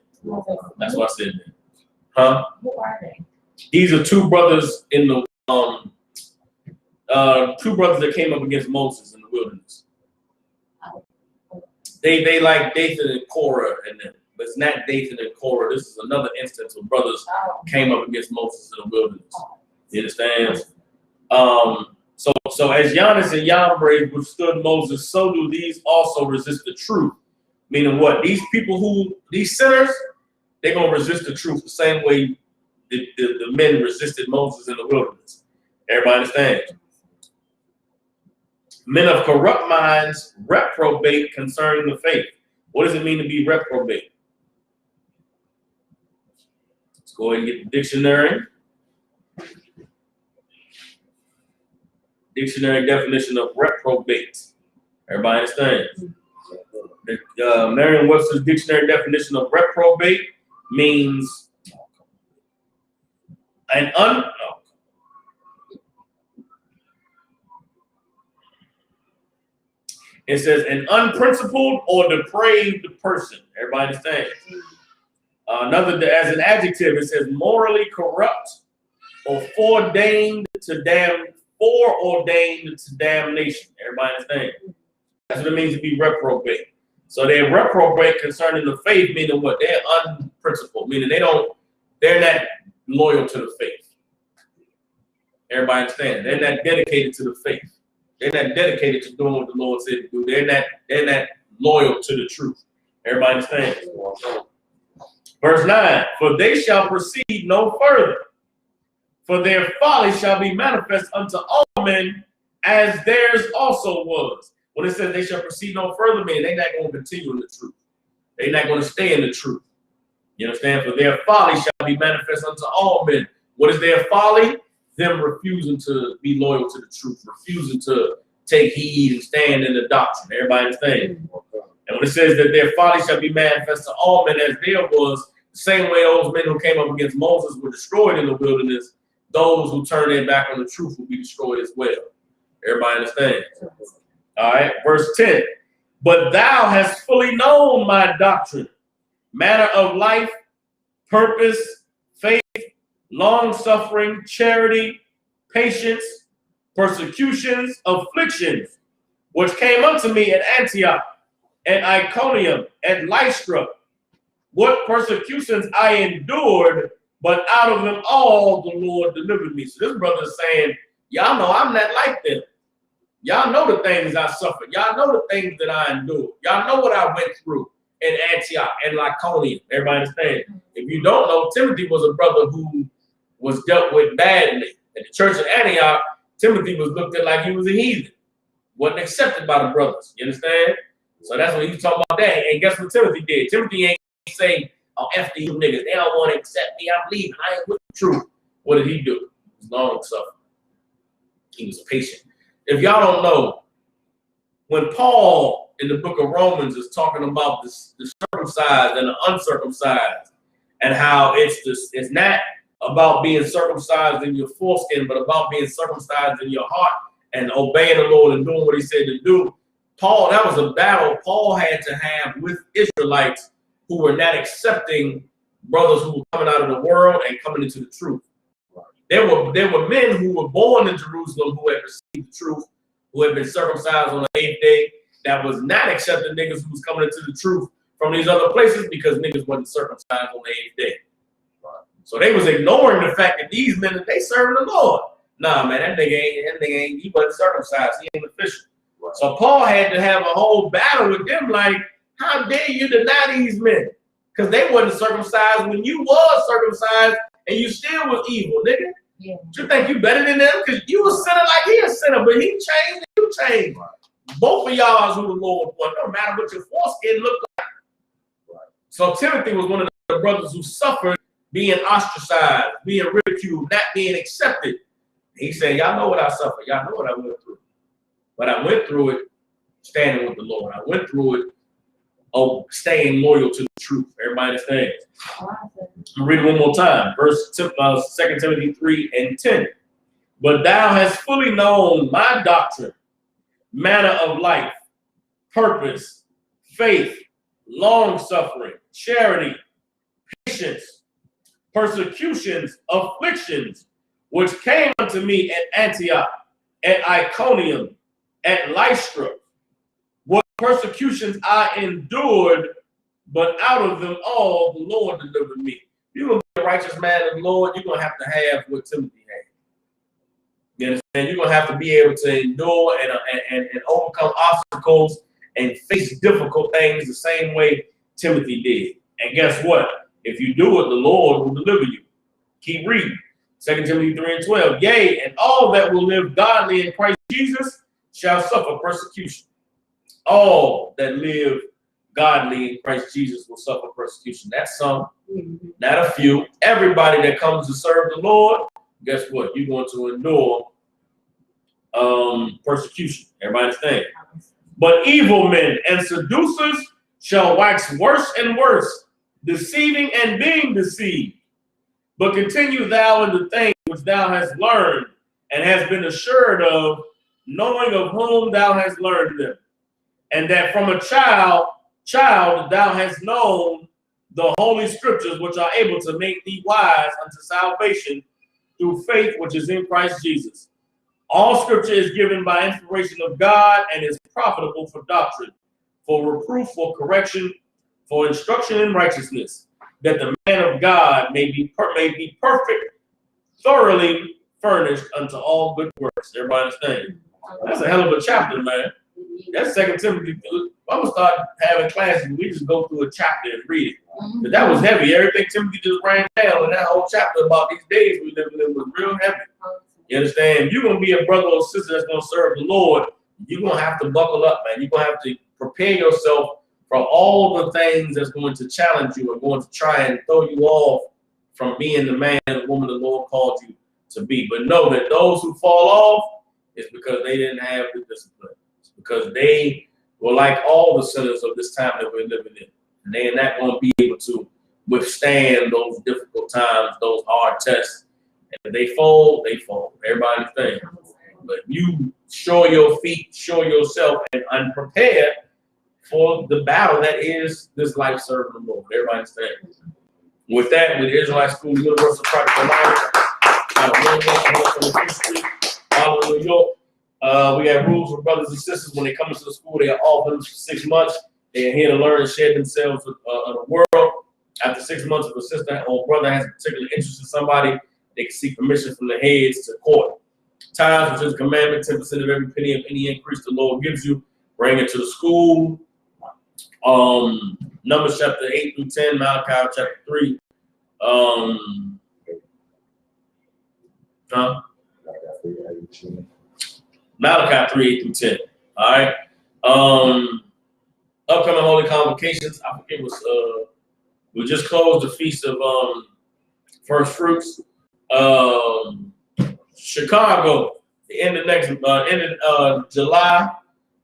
That's what I said there. Huh? Who are they? These are 2 brothers in the 2 brothers that came up against Moses in the wilderness. They like Dathan and Korah, but it's not Dathan and Korah. This is another instance where brothers came up against Moses in the wilderness. You understand? So as Giannis and Yambres withstood Moses, so do these also resist the truth. Meaning what? These people these sinners, they're gonna resist the truth the same way the men resisted Moses in the wilderness. Everybody understand? Men of corrupt minds reprobate concerning the faith. What does it mean to be reprobate? Let's go ahead and get the dictionary. Dictionary definition of reprobate. Everybody understand? Merriam-Webster's dictionary definition of reprobate means it says an unprincipled or depraved person. Everybody understand? As an adjective, it says morally corrupt or foreordained to damn foreordained to damnation. Everybody understand? That's what it means to be reprobate. So they're reprobate concerning the faith, meaning what? They're unprincipled, meaning they're not loyal to the faith. Everybody understand? They're not dedicated to the faith. They're not dedicated to doing what the Lord said to do. They're not loyal to the truth. Everybody understand? Verse 9, for they shall proceed no further, for their folly shall be manifest unto all men, as theirs also was. When it says they shall proceed no further, meaning they're not going to continue in the truth. They're not going to stay in the truth. You understand? For their folly shall be manifest unto all men. What is their folly? Them refusing to be loyal to the truth, refusing to take heed and stand in the doctrine. Everybody understand? And when it says that their folly shall be manifest to all men, as there was, the same way those men who came up against Moses were destroyed in the wilderness, those who turn their back on the truth will be destroyed as well. Everybody understand? All right, verse 10. But thou hast fully known my doctrine, manner of life, purpose, faith, long-suffering, charity, patience, persecutions, afflictions, which came unto me at Antioch, at Iconium, at Lystra. What persecutions I endured, but out of them all the Lord delivered me. So this brother is saying, y'all know I'm not like them. Y'all know the things I suffered. Y'all know the things that I endured. Y'all know what I went through in Antioch and Iconium. Everybody understand? If you don't know, Timothy was a brother who was dealt with badly. At the church of Antioch, Timothy was looked at like he was a heathen. Wasn't accepted by the brothers. You understand? So that's what he's talking about that. And guess what Timothy did? Timothy ain't saying, oh, F these niggas. They don't want to accept me. I'm leaving. I ain't with the truth. What did he do? He was long suffering. He was patient. If y'all don't know, when Paul in the book of Romans is talking about the circumcised and the uncircumcised, and how it's not about being circumcised in your foreskin, but about being circumcised in your heart and obeying the Lord and doing what he said to do. Paul, that was a battle Paul had to have with Israelites who were not accepting brothers who were coming out of the world and coming into the truth. There were men who were born in Jerusalem who had received the truth, who had been circumcised on the 8th day, that was not accepting niggas who was coming into the truth from these other places because niggas wasn't circumcised on the 8th day. So they was ignoring the fact that these men, they serving the Lord. Nah, man, that nigga ain't, he wasn't circumcised. He ain't official. Right. So Paul had to have a whole battle with them like, how dare you deny these men? Because they wasn't circumcised when you was circumcised and you still was evil, nigga. Yeah. You think you better than them? Because you a sinner like he a sinner, but he changed and you changed. Right. Both of y'all is who the Lord was. No matter what your foreskin looked like. Right. So Timothy was one of the brothers who suffered being ostracized, being ridiculed, not being accepted. He said, y'all know what I suffered. Y'all know what I went through. But I went through it standing with the Lord. I went through it staying loyal to the truth. Everybody understands? I'll read it one more time. 2 Timothy 3:10. But thou hast fully known my doctrine, manner of life, purpose, faith, long-suffering, charity, patience, persecutions, afflictions, which came unto me at Antioch, at Iconium, at Lystra. What persecutions I endured, but out of them all the Lord delivered me. You're going to be a righteous man of the Lord, you're going to have what Timothy had. You understand? You're going to have to be able to endure and overcome obstacles and face difficult things the same way Timothy did. And guess what? If you do it, the Lord will deliver you. Keep reading. 2 Timothy 3:12. Yea, and all that will live godly in Christ Jesus shall suffer persecution. All that live godly in Christ Jesus will suffer persecution. That's some, not a few. Everybody that comes to serve the Lord, guess what? You're going to endure persecution. Everybody understand? But evil men and seducers shall wax worse and worse, deceiving and being deceived. But continue thou in the things which thou hast learned and hast been assured of, knowing of whom thou hast learned them, and that from a child thou hast known the holy scriptures, which are able to make thee wise unto salvation through faith which is in Christ Jesus. All scripture is given by inspiration of God and is profitable for doctrine, for reproof, for correction, for instruction in righteousness, that the man of God may be perfect, thoroughly furnished unto all good works. Everybody understand? That's a hell of a chapter, man. That's 2 Timothy. I'm gonna start having classes. We just go through a chapter and read it. But that was heavy. Everything Timothy just ran down, and that whole chapter about these days we live in was real heavy. You understand? If you're gonna be a brother or sister that's gonna serve the Lord, you're gonna have to buckle up, man. You're gonna have to prepare yourself for all the things that's going to challenge you and going to try and throw you off from being the man and woman the Lord called you to be. But know that those who fall off is because they didn't have the discipline. It's because they were like all the sinners of this time that we're living in. And they're not going to be able to withstand those difficult times, those hard tests. And if they fold, they fold. Everybody understand. But you show your feet, show yourself, and unprepared for the battle that is this life serving the Lord. Everybody understand. With that, with the Israelite School, Universal Practical History, New York. We have rules for brothers and sisters when they come into the school. They are all brothers for 6 months. They are here to learn and share themselves with the world. After 6 months, if a sister or brother has a particular interest in somebody, they can seek permission from the heads to court. Tithes, which is a commandment, 10% of every penny of any increase the Lord gives you, bring it to the school. Numbers chapter 8 through 10, Malachi chapter 3. Malachi 3, 8 through 10. All right. Upcoming holy convocations. I forget was we just closed the feast of first fruits. Chicago, the end of July.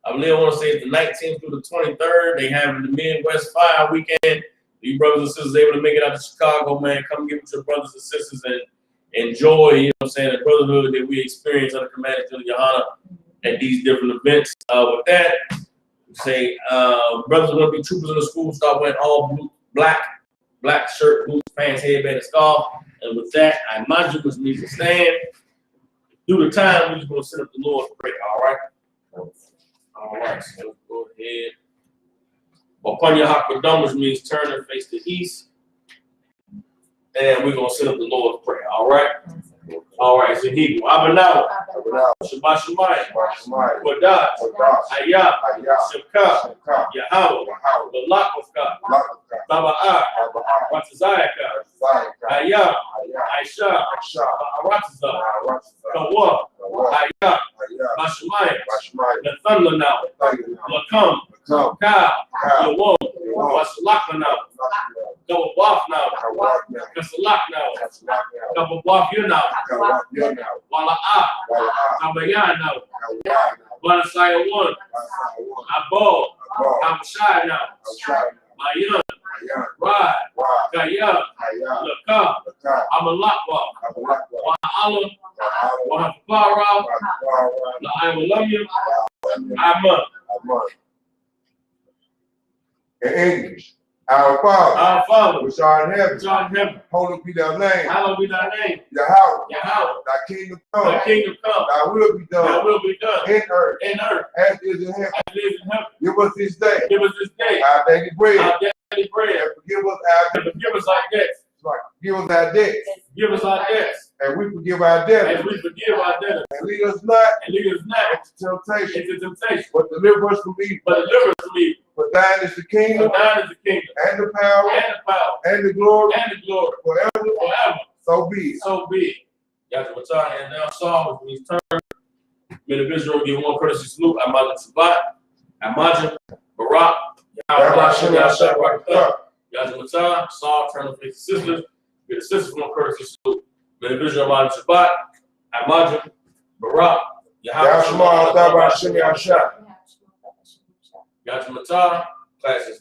I believe I want to say it's the 19th through the 23rd. They have the Midwest Fire Weekend. You brothers and sisters able to make it out to Chicago, man. Come give it to your brothers and sisters and enjoy, you know what I'm saying, the brotherhood that we experience under Commander General Yohana at these different events. With that, say brothers are going to be troopers in the school, start wearing all blue, black shirt, boots, pants, headband, and scarf. And with that, I remind you, which means to stand. Through the time, we're just going to set up the Lord's Prayer, all right? All right, so let's go ahead. Upon your hakadam, which means turn and face the east. And we're going to set up the Lord's Prayer, all right? All right, so Hebrew. Abanawa, Shabbat Shemayim, Wadat, Hayah, Shemka, Yahweh, Balak of God, Taba'ah, Ratazayaka, Hayah, Aisha, Ba'aratazah, Kawa, Hayah, Bashemayim, Nathanla now, Lakam, Ka, Yawon, Wasalaka now, Gawabaf now, Kasalak now, Gawabaf you now, Wala'ah, Tabayan now, Walasaya one, Abo, Abashai now, Mayan, Rad, Kaya, Lakam, Amalakwa, Wa'alam, Wahapara, La'aywalamya, Aman. In English, our Father, which art in heaven, hallowed be thy name. Hallowed be thy name. Yahweh, Yahweh, thy kingdom come. thy kingdom come. Thy will be done. Thy will be done. In earth, As it is in heaven. it is in heaven. Give us this day. Give us this day Our daily bread. our daily bread. And forgive us our debts. Forgive us our debts. Right. Give us our debts. Give us our debts. And we forgive our debtors. As we forgive our debtors. And lead us not And lead us not into temptation, into temptation, but deliver us from evil. but deliver us from evil. For thine is the For kingdom, thine is the kingdom, and the power, and the power, and the glory, and the glory, forever. forever. So be it. So be it. Yahweh Matah, and now Saul, which means turn. Men of Israel give one courtesy salute. Amajim Shabbat, Amajim, Barak, Yahweh Hashem, Yahweh Matah, Saul, turn to face the sisters. Give the sisters one courtesy salute. Men of Israel, Amajim Shabbat, Amajim, Barak, Yahweh Hashem, Yahweh Matah, class is